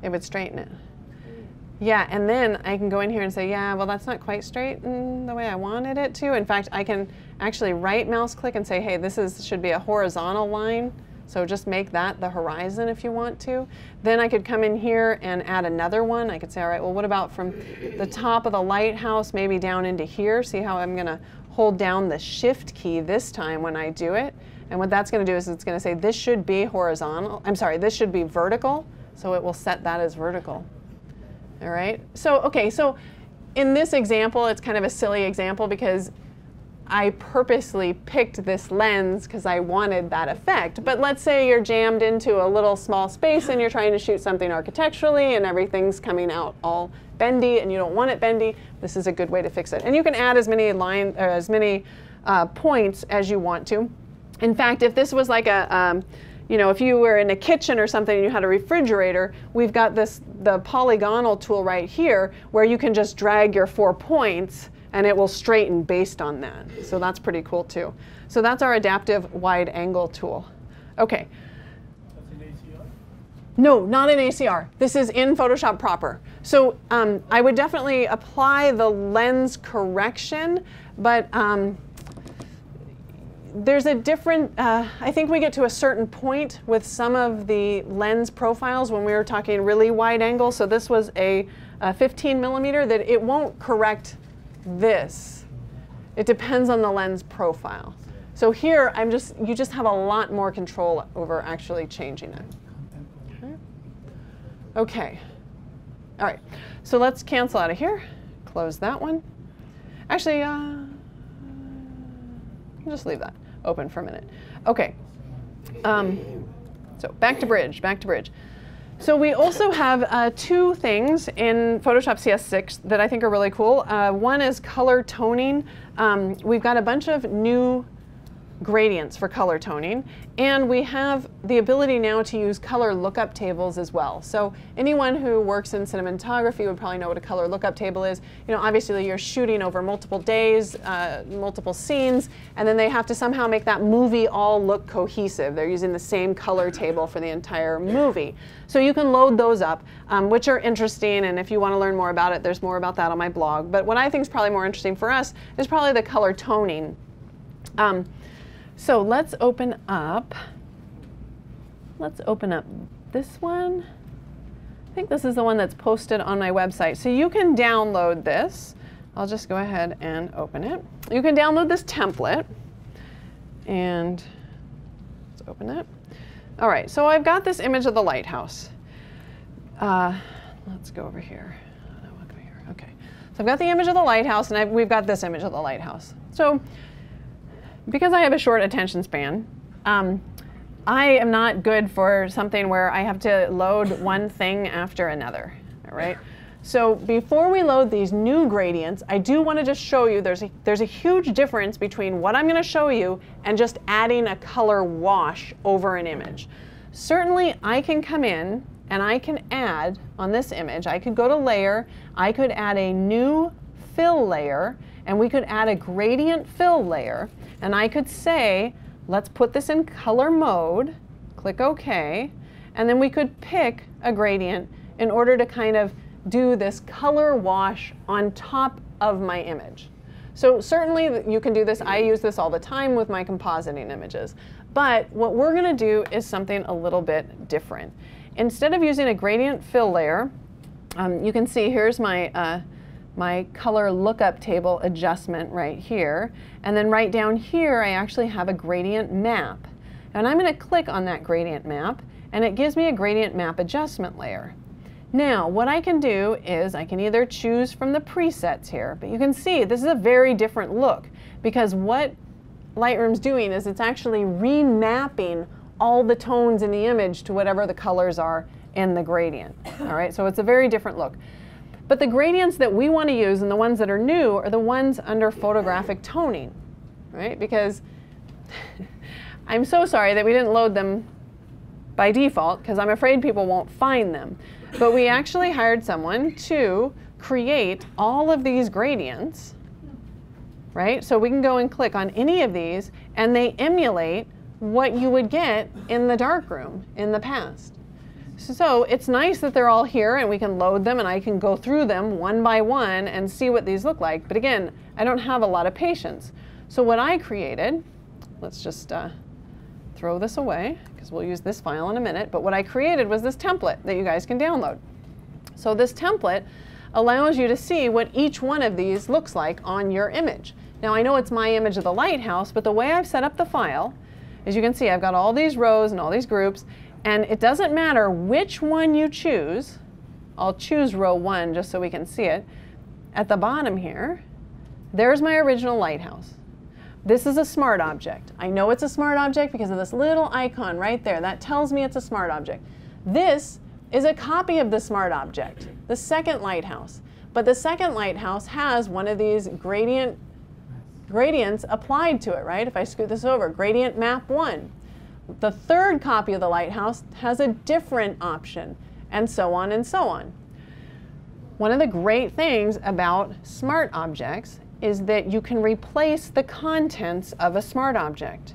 it would straighten it. Yeah, and then I can go in here and say, yeah, well, that's not quite straightened the way I wanted it to. In fact, I can actually right mouse click and say, hey, this should be a horizontal line. So just make that the horizon if you want to. Then I could come in here and add another one. I could say, all right, well, what about from the top of the lighthouse maybe down into here? See how I'm going to hold down the Shift key this time when I do it. And what that's going to do is it's going to say this should be horizontal. I'm sorry, this should be vertical. So it will set that as vertical. All right. So, okay, so in this example, it's kind of a silly example because I purposely picked this lens because I wanted that effect. But let's say you're jammed into a little small space and you're trying to shoot something architecturally and everything's coming out all bendy and you don't want it bendy. This is a good way to fix it. And you can add as many points as you want to. In fact, if this was like a, you know, if you were in a kitchen or something and you had a refrigerator, we've got the polygonal tool right here where you can just drag your 4 points and it will straighten based on that. So that's pretty cool too. So that's our adaptive wide angle tool. Okay. That's in ACR? No, not in ACR. This is in Photoshop proper. So I would definitely apply the lens correction, but there's a different, I think we get to a certain point with some of the lens profiles when we were talking really wide angle. So this was a 15 millimeter that it won't correct this. It depends on the lens profile. So here, you just have a lot more control over actually changing it. Okay. All right. So let's cancel out of here. Close that one. Actually, just leave that open for a minute. Okay. So back to bridge, back to bridge. So we also have 2 things in Photoshop CS6 that I think are really cool. One is color toning. We've got a bunch of new gradients for color toning, and we have the ability now to use color lookup tables as well. So anyone who works in cinematography would probably know what a color lookup table is. You know, obviously you're shooting over multiple days, multiple scenes, and then they have to somehow make that movie all look cohesive. They're using the same color table for the entire movie. So you can load those up, which are interesting, and if you want to learn more about it, there's more about that on my blog. But what I think is probably more interesting for us is probably the color toning. So let's open up this one. I think this is the one that's posted on my website. So you can download this. I'll just go ahead and open it. You can download this template. And let's open it. All right, so I've got this image of the lighthouse. Let's go over here. No, I'll go here. Okay. So I've got the image of the lighthouse, and we've got this image of the lighthouse. So because I have a short attention span, I am not good for something where I have to load one thing after another, all right? So before we load these new gradients, I do want to just show you there's a huge difference between what I'm going to show you and just adding a color wash over an image. Certainly I can come in and I can add on this image, I could go to layer, I could add a new fill layer, and we could add a gradient fill layer, and I could say, let's put this in color mode, click OK, and then we could pick a gradient in order to kind of do this color wash on top of my image. So certainly you can do this. I use this all the time with my compositing images. But what we're going to do is something a little bit different. Instead of using a gradient fill layer, you can see here's my my color lookup table adjustment right here. And then right down here, I actually have a gradient map. And I'm going to click on that gradient map, and it gives me a gradient map adjustment layer. Now, what I can do is I can either choose from the presets here, but you can see this is a very different look because what Lightroom's doing is it's actually remapping all the tones in the image to whatever the colors are in the gradient. All right, so it's a very different look. But the gradients that we want to use and the ones that are new are the ones under photographic toning, right? Because I'm so sorry that we didn't load them by default because I'm afraid people won't find them. But we actually hired someone to create all of these gradients, right? So we can go and click on any of these and they emulate what you would get in the darkroom in the past. So it's nice that they're all here and we can load them and I can go through them one by one and see what these look like. But again, I don't have a lot of patience. So what I created, let's just throw this away because we'll use this file in a minute. But what I created was this template that you guys can download. So this template allows you to see what each one of these looks like on your image. Now I know it's my image of the lighthouse, but the way I've set up the file, as you can see, I've got all these rows and all these groups. And it doesn't matter which one you choose. I'll choose row 1 just so we can see it. At the bottom here, there's my original lighthouse. This is a smart object. I know it's a smart object because of this little icon right there. That tells me it's a smart object. This is a copy of the smart object, the second lighthouse. But the second lighthouse has one of these gradients applied to it, right? If I scoot this over, gradient map 1. The third copy of the lighthouse has a different option, and so on and so on. One of the great things about smart objects is that you can replace the contents of a smart object.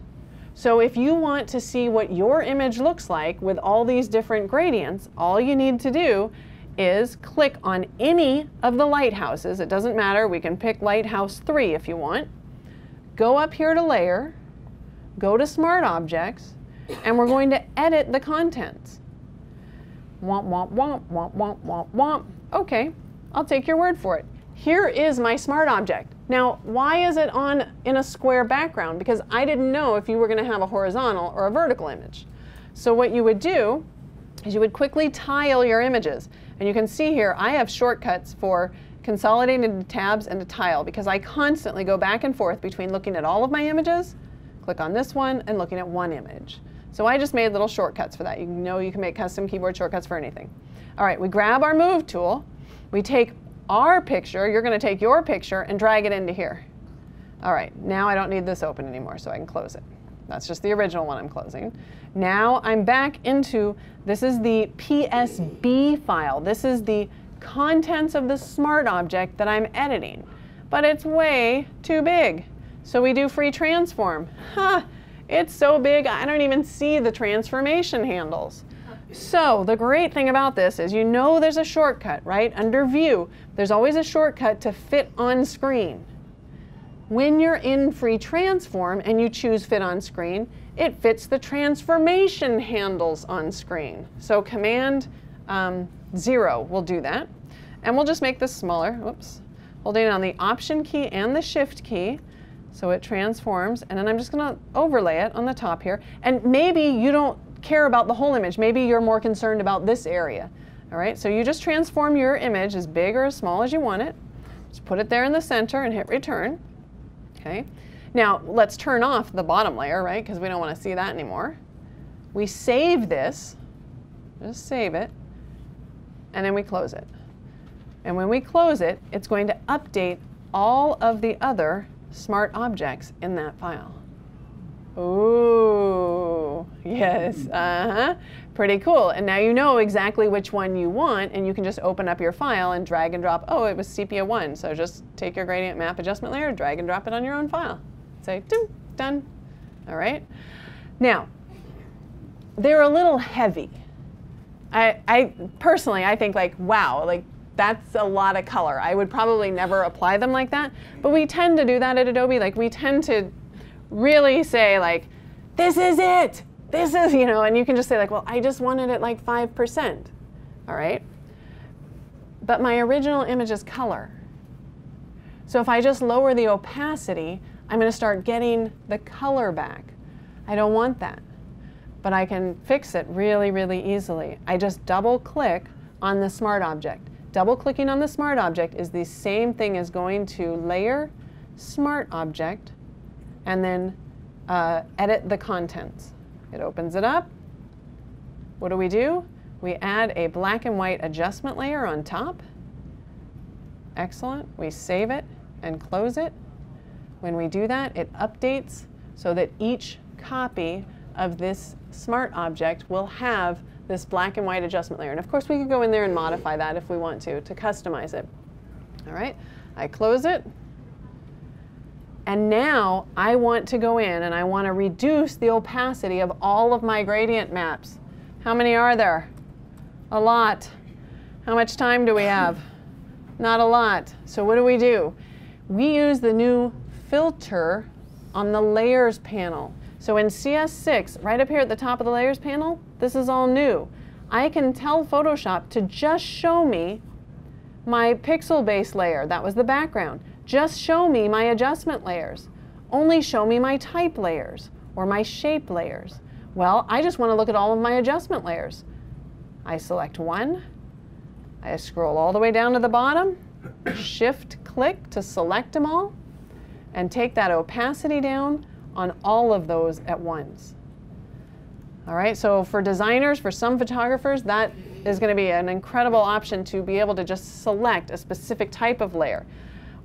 So if you want to see what your image looks like with all these different gradients, all you need to do is click on any of the lighthouses. It doesn't matter. We can pick Lighthouse 3 if you want. Go up here to Layer, go to Smart Objects, and we're going to edit the contents. Womp, womp, womp, womp, womp, womp, womp. Okay, I'll take your word for it. Here is my smart object. Now, why is it in a square background? Because I didn't know if you were going to have a horizontal or a vertical image. So what you would do is you would quickly tile your images. And you can see here, I have shortcuts for consolidating into tabs and to tile because I constantly go back and forth between looking at all of my images, click on this one, and looking at one image. So I just made little shortcuts for that. You know you can make custom keyboard shortcuts for anything. All right, we grab our move tool. We take our picture. You're going to take your picture and drag it into here. All right, now I don't need this open anymore, so I can close it. That's just the original one I'm closing. Now I'm back into, this is the PSB file. This is the contents of the smart object that I'm editing. But it's way too big. So we do free transform. It's so big I don't even see the transformation handles. So the great thing about this is you know there's a shortcut, right? Under View, there's always a shortcut to fit on screen. when you're in free transform and you choose fit on screen, it fits the transformation handles on screen. So Command 0 will do that. And we'll just make this smaller, whoops, holding on the Option key and the Shift key, so it transforms, and then I'm just gonna overlay it on the top here. And maybe you don't care about the whole image, maybe you're more concerned about this area. All right, so you just transform your image as big or as small as you want it. Just put it there in the center and hit return. Okay, now let's turn off the bottom layer, right, because we don't want to see that anymore. We save this, just save it, and then we close it. And when we close it, it's going to update all of the other smart objects in that file. Ooh, yes, pretty cool. And now you know exactly which one you want, and you can just open up your file and drag and drop. Oh, it was sepia 1, so just take your gradient map adjustment layer, drag and drop it on your own file. Say, done. All right. Now, they're a little heavy. I personally, I think like, wow, like that's a lot of color. I would probably never apply them like that, but we tend to do that at Adobe. Like we tend to really say like, this is it. This is, you know, and you can just say like, well, I just wanted it like 5%. All right. But my original image is color. So if I just lower the opacity, I'm going to start getting the color back. I don't want that. But I can fix it really, really easily. I just double click on the smart object. Double clicking on the smart object is the same thing as going to Layer, Smart Object, and then edit the contents. It opens it up. What do? We add a black and white adjustment layer on top. Excellent. We save it and close it. When we do that, it updates so that each copy of this smart object will have this black and white adjustment layer. And of course, we could go in there and modify that if we want to customize it. All right, I close it. And now I want to go in and I want to reduce the opacity of all of my gradient maps. How many are there? A lot. How much time do we have? Not a lot. So what do? We use the new filter on the layers panel. So in CS6, right up here at the top of the layers panel, this is all new. I can tell Photoshop to just show me my pixel base layer. That was the background. Just show me my adjustment layers. Only show me my type layers or my shape layers. Well, I just want to look at all of my adjustment layers. I select one. I scroll all the way down to the bottom, shift click to select them all, and take that opacity down on all of those at once. All right, so for designers, for some photographers, that is going to be an incredible option to be able to just select a specific type of layer.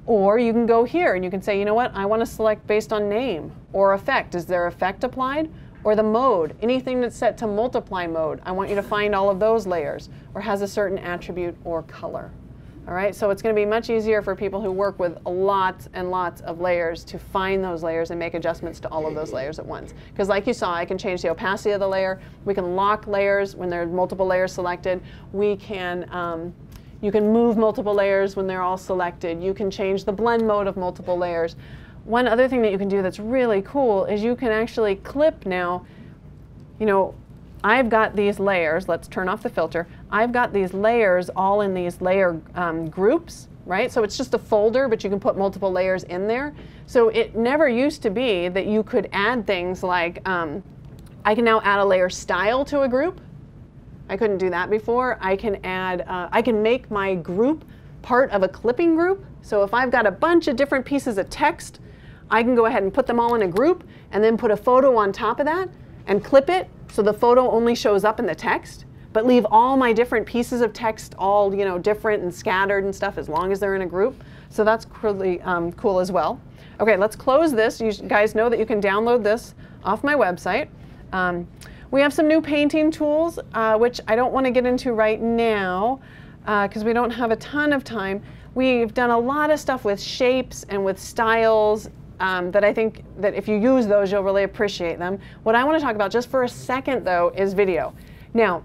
Or you can go here and you can say, you know what, I want to select based on name or effect. Is there effect applied? Or the mode, anything that's set to multiply mode. I want you to find all of those layers or has a certain attribute or color. All right, so it's going to be much easier for people who work with lots and lots of layers to find those layers and make adjustments to all of those layers at once. Because like you saw, I can change the opacity of the layer. We can lock layers when there are multiple layers selected. We can, you can move multiple layers when they're all selected. You can change the blend mode of multiple layers. One other thing that you can do that's really cool is you can actually clip now, you know, I've got these layers, let's turn off the filter. I've got these layers all in these layer groups, right? So it's just a folder, but you can put multiple layers in there. So it never used to be that you could add things like, I can now add a layer style to a group. I couldn't do that before. I can add, I can make my group part of a clipping group. So if I've got a bunch of different pieces of text, I can go ahead and put them all in a group and then put a photo on top of that and clip it so the photo only shows up in the text, but leave all my different pieces of text all, you know, different and scattered and stuff as long as they're in a group. So that's really cool as well. Okay, let's close this. You guys know that you can download this off my website. We have some new painting tools, which I don't want to get into right now because we don't have a ton of time. We've done a lot of stuff with shapes and with styles that I think that if you use those, you'll really appreciate them. What I want to talk about just for a second, though, is video. Now,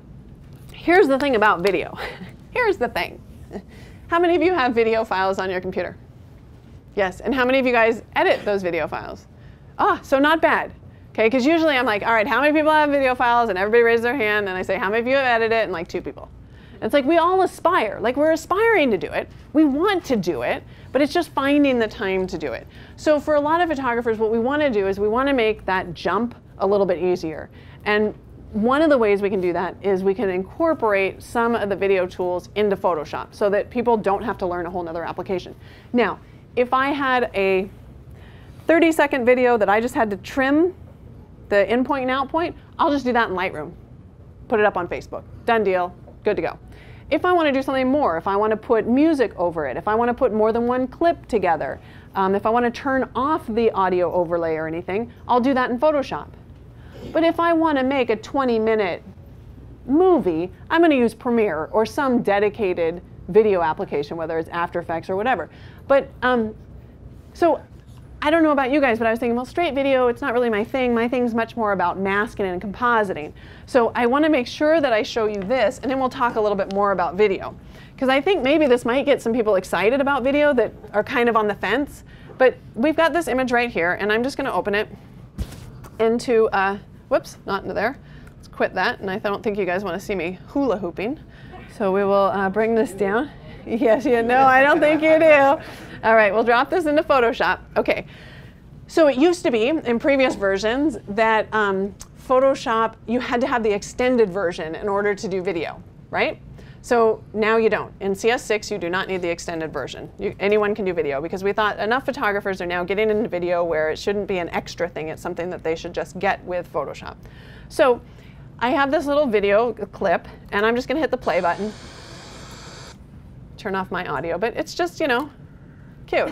here's the thing about video. Here's the thing. How many of you have video files on your computer? Yes, and how many of you guys edit those video files? Ah, so not bad. Okay, because usually I'm like, all right, how many people have video files? And everybody raises their hand, and I say, how many of you have edited it? And like 2 people. And it's like we all aspire. Like we're aspiring to do it. We want to do it, but it's just finding the time to do it. So for a lot of photographers, what we want to do is we want to make that jump a little bit easier. And one of the ways we can do that is we can incorporate some of the video tools into Photoshop so that people don't have to learn a whole nother application. Now, if I had a 30-second video that I just had to trim the in point and out point, I'll just do that in Lightroom. Put it up on Facebook. Done deal. Good to go. If I want to do something more, if I want to put music over it, if I want to put more than one clip together, if I want to turn off the audio overlay or anything, I'll do that in Photoshop. But if I want to make a 20-minute movie, I'm going to use Premiere or some dedicated video application, whether it's After Effects or whatever. But so I don't know about you guys, but I was thinking, well, straight video, it's not really my thing. My thing's much more about masking and compositing. So I want to make sure that I show you this, and then we'll talk a little bit more about video. Because I think maybe this might get some people excited about video that are kind of on the fence. But we've got this image right here, and I'm just going to open it into, whoops, not into there. Let's quit that, and I don't think you guys want to see me hula hooping. So we will bring this down. Yes, no, I don't think you do. All right, we'll drop this into Photoshop. Okay, so it used to be in previous versions that Photoshop, you had to have the extended version in order to do video, right? So now you don't. In CS6, you do not need the extended version. Anyone can do video because we thought enough photographers are now getting into video where it shouldn't be an extra thing. It's something that they should just get with Photoshop. So I have this little video clip, and I'm just going to hit the play button. Turn off my audio, but it's just, you know, cute.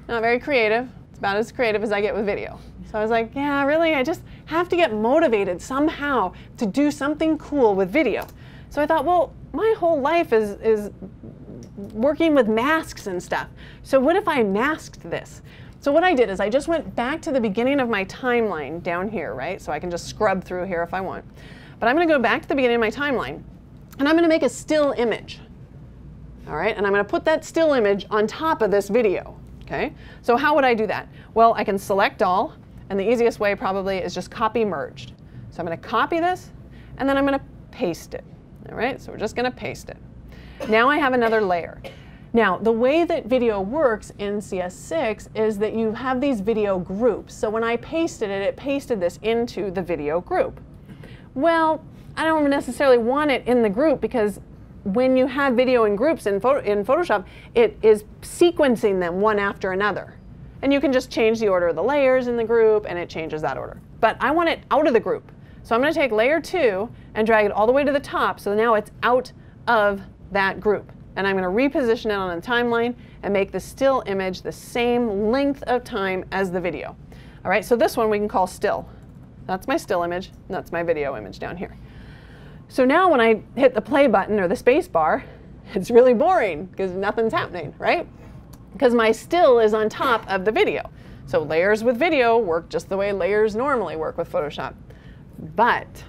Not very creative. It's about as creative as I get with video. So I was like, yeah, really, I just have to get motivated somehow to do something cool with video. So I thought, well, my whole life is working with masks and stuff. So what if I masked this? So what I did is I just went back to the beginning of my timeline down here, right? So I can just scrub through here if I want. But I'm going to go back to the beginning of my timeline, and I'm going to make a still image. All right, and I'm going to put that still image on top of this video. Okay, so how would I do that? Well, I can select all, and the easiest way probably is just copy merged. So I'm going to copy this, and then I'm going to paste it. All right, so we're just going to paste it. Now I have another layer. Now, the way that video works in CS6 is that you have these video groups. So when I pasted it, it pasted this into the video group. Well, I don't necessarily want it in the group because when you have video in groups in Photoshop, it is sequencing them one after another. And you can just change the order of the layers in the group, and it changes that order. But I want it out of the group. So I'm going to take layer 2 and drag it all the way to the top, so now it's out of that group. And I'm going to reposition it on the timeline and make the still image the same length of time as the video. All right, so this one we can call still. That's my still image, and that's my video image down here. So now when I hit the play button or the space bar, it's really boring because nothing's happening, right? Because my still is on top of the video. So layers with video work just the way layers normally work with Photoshop. But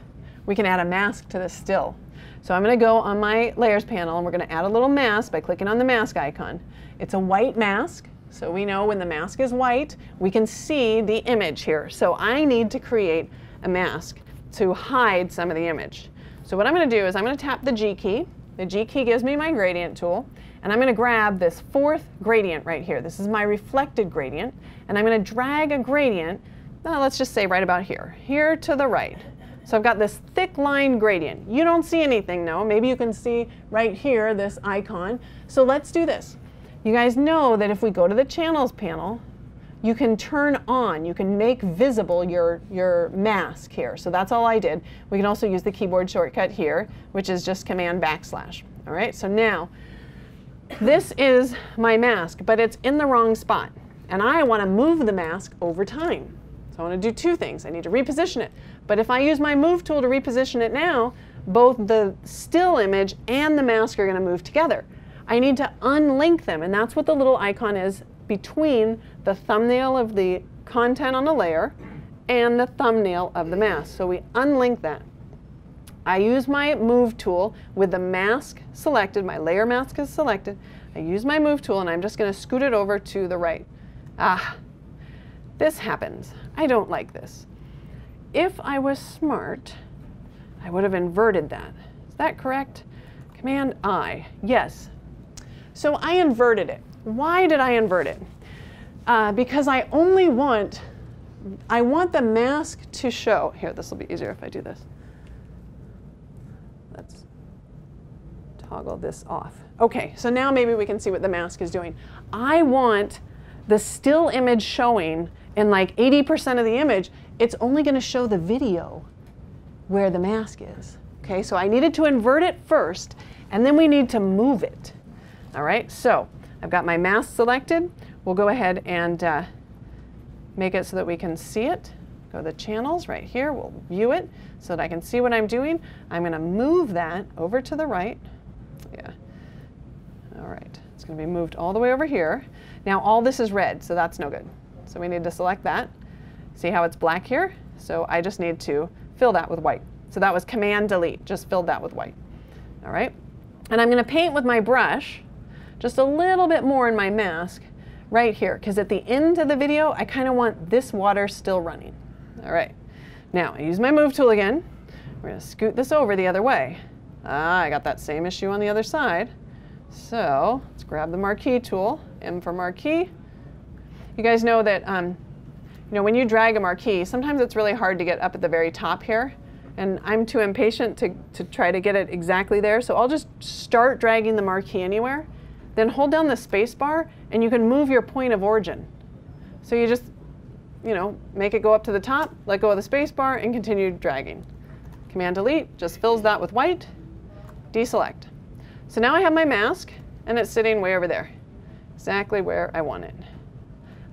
we can add a mask to the still. So I'm going to go on my layers panel, and we're going to add a little mask by clicking on the mask icon. It's a white mask, so we know when the mask is white, we can see the image here. So I need to create a mask to hide some of the image. So what I'm going to do is I'm going to tap the G key. The G key gives me my gradient tool, and I'm going to grab this 4th gradient right here. This is my reflected gradient, and I'm going to drag a gradient, let's just say right about here, here to the right. So I've got this thick line gradient. You don't see anything now. Maybe you can see right here this icon. So let's do this. You guys know that if we go to the channels panel, you can turn on, you can make visible your mask here. So that's all I did. We can also use the keyboard shortcut here, which is just Command \. All right, so now this is my mask, but it's in the wrong spot. And I want to move the mask over time. So I want to do 2 things. I need to reposition it. But if I use my move tool to reposition it now, both the still image and the mask are going to move together. I need to unlink them, and that's what the little icon is between the thumbnail of the content on the layer and the thumbnail of the mask. So we unlink that. I use my move tool with the mask selected, my layer mask is selected, I use my move tool and I'm just going to scoot it over to the right. Ah, this happens. I don't like this. If I was smart, I would have inverted that. Is that correct? Command I, yes. So I inverted it. Why did I invert it? Because I want the mask to show. Here, this will be easier if I do this. Let's toggle this off. Okay, so now maybe we can see what the mask is doing. I want the still image showing in like 80% of the image. It's only going to show the video where the mask is. Okay, so I needed to invert it first, and then we need to move it. All right, so I've got my mask selected. We'll go ahead and make it so that we can see it. Go to the channels right here. We'll view it so that I can see what I'm doing. I'm going to move that over to the right. Yeah. All right. It's going to be moved all the way over here. Now all this is red, so that's no good. So we need to select that. See how it's black here? So I just need to fill that with white. So that was Command Delete. Just filled that with white. All right. And I'm going to paint with my brush just a little bit more in my mask right here, because at the end of the video, I kind of want this water still running. All right. Now, I use my move tool again. We're going to scoot this over the other way. I got that same issue on the other side. So let's grab the Marquee tool, M for Marquee. You guys know that when you drag a marquee, sometimes it's really hard to get up at the very top here. And I'm too impatient to try to get it exactly there. So I'll just start dragging the marquee anywhere. Then hold down the space bar and you can move your point of origin. So you just, make it go up to the top, let go of the space bar and continue dragging. Command Delete just fills that with white, deselect. So now I have my mask and it's sitting way over there, exactly where I want it.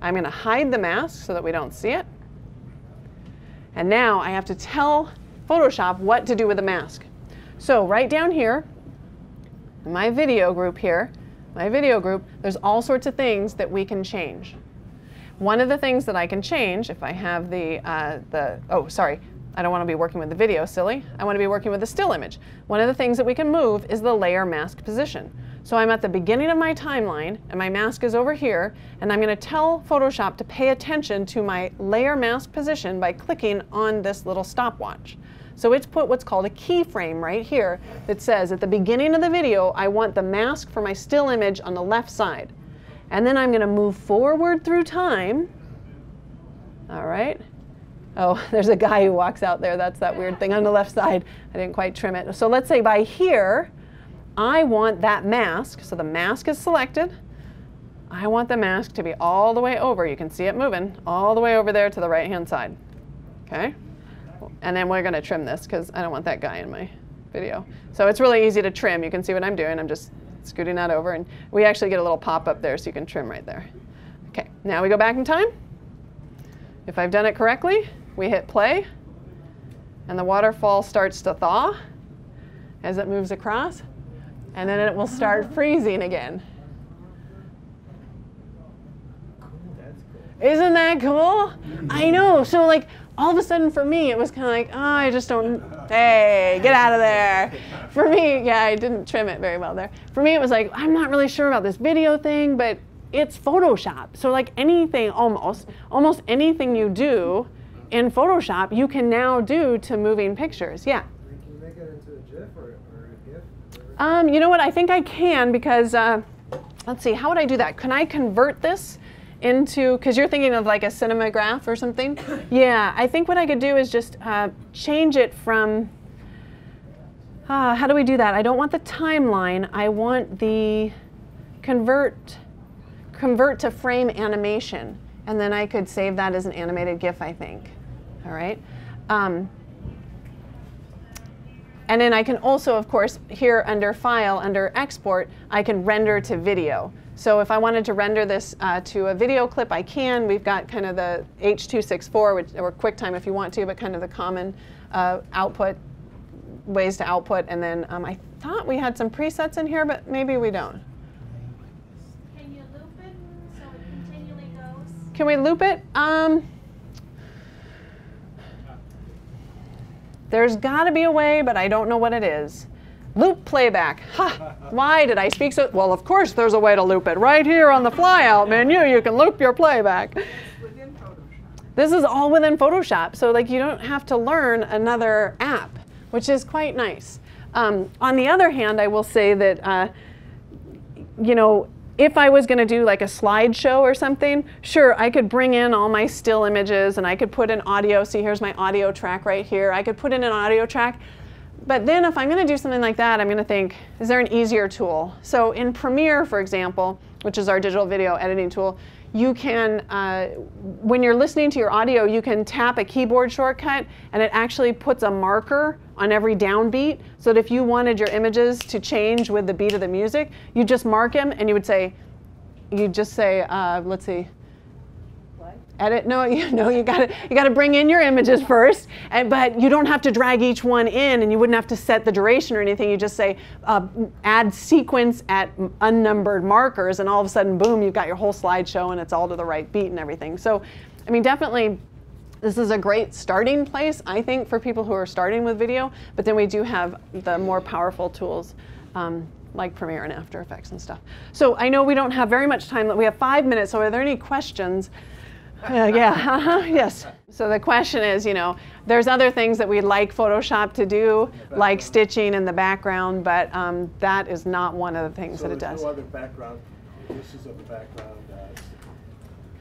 I'm going to hide the mask so that we don't see it. And now I have to tell Photoshop what to do with the mask. So right down here, in my video group here, there's all sorts of things that we can change. One of the things that I can change, if I have oh, sorry, I don't want to be working with the video, silly. I want to be working with the still image. One of the things that we can move is the layer mask position. So I'm at the beginning of my timeline, and my mask is over here, and I'm going to tell Photoshop to pay attention to my layer mask position by clicking on this little stopwatch. So it's put what's called a keyframe right here that says at the beginning of the video, I want the mask for my still image on the left side. And then I'm going to move forward through time. All right. Oh, there's a guy who walks out there. That's that weird thing on the left side. I didn't quite trim it. So let's say by here, I want that mask. So the mask is selected. I want the mask to be all the way over. You can see it moving all the way over there to the right-hand side. Okay. And then we're going to trim this because I don't want that guy in my video. So it's really easy to trim. You can see what I'm doing. I'm just scooting that over. And we actually get a little pop-up there so you can trim right there. OK, now we go back in time. If I've done it correctly, we hit play. And the waterfall starts to thaw as it moves across. And then it will start freezing again. Isn't that cool? I know. So like all of a sudden for me, it was kind of like, oh, I just don't, hey, get out of there. For me, yeah, I didn't trim it very well there. For me, it was like, I'm not really sure about this video thing, but it's Photoshop. So like anything, almost anything you do in Photoshop, you can now do to moving pictures. Yeah? Can you make it into a GIF or a GIF? You know what? I think I can because, let's see, how would I do that? Can I convert this into, because you're thinking of like a cinemagraph or something? Yeah, I think what I could do is just change it from, how do we do that? I don't want the timeline. I want the convert to frame animation. And then I could save that as an animated GIF, I think. All right. And then I can also, of course, here under File, under Export, I can render to video. So if I wanted to render this to a video clip, I can. We've got kind of the H.264, which, or QuickTime if you want to, but kind of the common ways to output. And then I thought we had some presets in here, but maybe we don't. Can you loop it so it continually goes? Can we loop it? There's got to be a way, but I don't know what it is. Loop playback. Ha! Why did I speak so? Well, of course there's a way to loop it. Right here on the flyout menu, you can loop your playback. Within Photoshop. This is all within Photoshop, so like you don't have to learn another app, which is quite nice. On the other hand, I will say that, you know, if I was going to do like a slideshow or something, sure, I could bring in all my still images and I could put in audio. See, here's my audio track right here. I could put in an audio track. But then if I'm going to do something like that, I'm going to think, is there an easier tool? So in Premiere, for example, which is our digital video editing tool, you can, when you're listening to your audio, you can tap a keyboard shortcut and it actually puts a marker on every downbeat so that if you wanted your images to change with the beat of the music, you just mark them and you would say, let's see, edit. No, you gotta bring in your images first, but you don't have to drag each one in, and you wouldn't have to set the duration or anything. You just say add sequence at unnumbered markers, and all of a sudden, boom, you've got your whole slideshow, and it's all to the right beat and everything. So, I mean, definitely, this is a great starting place, I think, for people who are starting with video. But then we do have the more powerful tools. Like Premiere and After Effects and stuff. So I know we don't have very much time. We have 5 minutes. So are there any questions? Yes. So the question is, you know, there's other things that we'd like Photoshop to do, like stitching in the background, but that is not one of the things that it does. So there's no other background uses of the background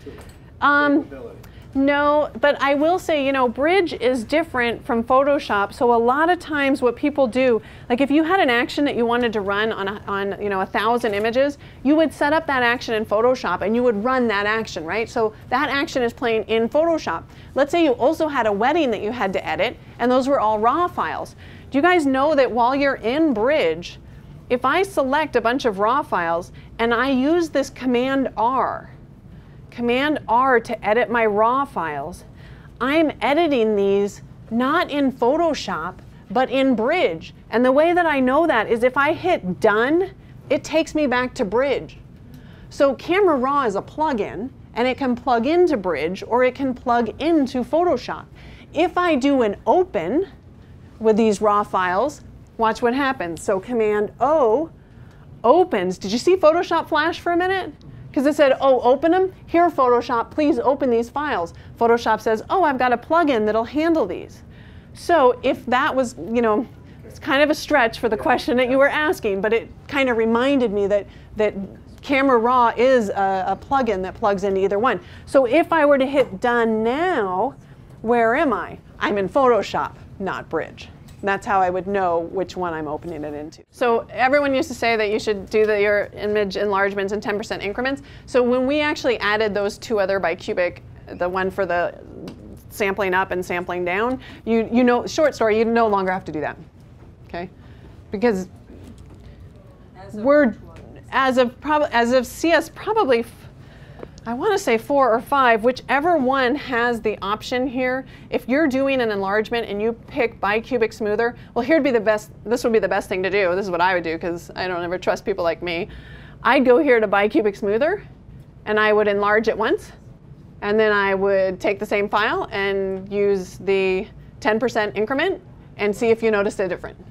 capability? No, but I will say, you know, Bridge is different from Photoshop. So a lot of times what people do, like if you had an action that you wanted to run on you know, 1,000 images, you would set up that action in Photoshop and you would run that action, right? So that action is playing in Photoshop. Let's say you also had a wedding that you had to edit and those were all raw files. Do you guys know that while you're in Bridge, if I select a bunch of raw files and I use this Command R to edit my raw files, I'm editing these not in Photoshop, but in Bridge. And the way that I know that is if I hit done, it takes me back to Bridge. So Camera Raw is a plugin, and it can plug into Bridge, or it can plug into Photoshop. If I do an open with these raw files, watch what happens. So Command O opens. Did you see Photoshop flash for a minute? Because it said, oh, open them. Here, Photoshop, please open these files. Photoshop says, oh, I've got a plugin that'll handle these. So if that was, you know, it's kind of a stretch for the question that you were asking, but it kind of reminded me that Camera Raw is a plugin that plugs into either one. So if I were to hit done now, where am I? I'm in Photoshop, not Bridge. That's how I would know which one I'm opening it into. So everyone used to say that you should do your image enlargements in 10% increments. So when we actually added those two other bicubic, the one for the sampling up and sampling down, you know, short story, you no longer have to do that, okay? Because we're, as of CS probably, I want to say 4 or 5, whichever one has the option here. If you're doing an enlargement and you pick bicubic smoother, well, this would be the best thing to do. This is what I would do because I don't ever trust people like me. I'd go here to bicubic smoother and I would enlarge it once, and then I would take the same file and use the 10% increment and see if you noticed a difference.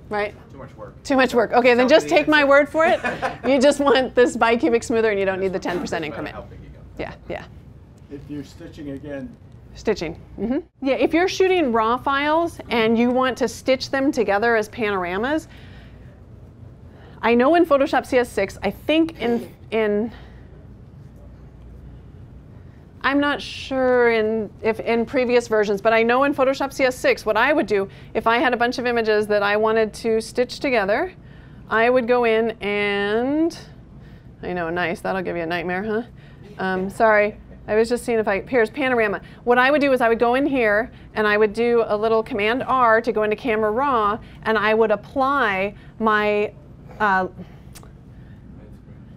Right? Too much work. Too much work. Okay, then just take my word for it. You just want this bicubic smoother and you don't need the 10% increment. Yeah, yeah. If you're stitching again. Stitching. Mm-hmm. Yeah, if you're shooting raw files and you want to stitch them together as panoramas, I know in Photoshop CS6, I think in I'm not sure if in previous versions, but I know in Photoshop CS6, what I would do, if I had a bunch of images that I wanted to stitch together, I would go in and, I know, nice, that'll give you a nightmare, huh? Sorry, I was just seeing if here's panorama. What I would do is I would go in here and I would do a little Command R to go into Camera Raw, and I would apply my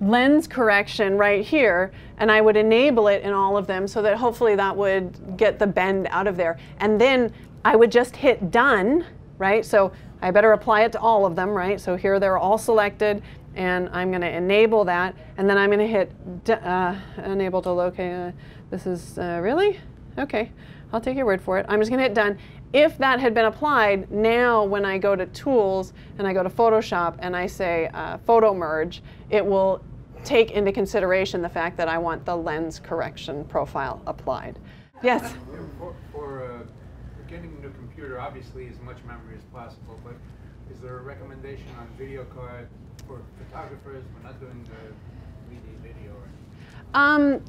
lens correction right here, and I would enable it in all of them so that hopefully that would get the bend out of there. And then I would just hit done, right? So I better apply it to all of them, right? So here they're all selected, and I'm going to enable that, and then I'm going to hit enable to locate. This is really? Okay. I'll take your word for it. I'm just gonna hit done. If that had been applied, now when I go to Tools and I go to Photoshop and I say Photo Merge, it will take into consideration the fact that I want the lens correction profile applied. Yes? For getting a new computer, obviously as much memory as possible, but is there a recommendation on video card for photographers? We're not doing the 3D video or anything.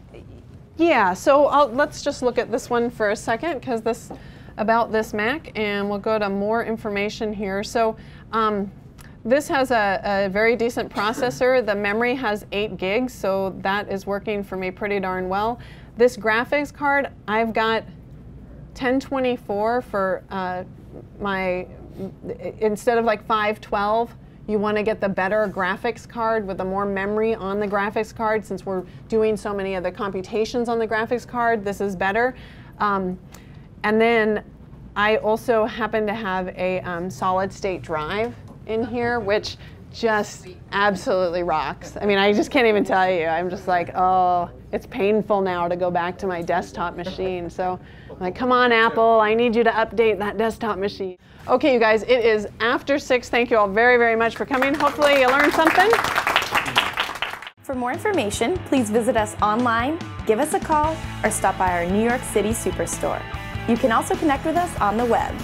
Yeah, so let's just look at this one for a second, because about this Mac, and we'll go to more information here. So this has a very decent processor. The memory has 8 gigs, so that is working for me pretty darn well. This graphics card, I've got 1024 for instead of like 512. You want to get the better graphics card with the more memory on the graphics card. Since we're doing so many of the computations on the graphics card, this is better. And then I also happen to have a solid state drive in here, which just absolutely rocks. I mean, I just can't even tell you. I'm just like, oh, it's painful now to go back to my desktop machine. So I'm like, come on, Apple, I need you to update that desktop machine. Okay, you guys, it is after 6. Thank you all very, very much for coming. Hopefully you learned something. For more information, please visit us online, give us a call, or stop by our New York City Superstore. You can also connect with us on the web.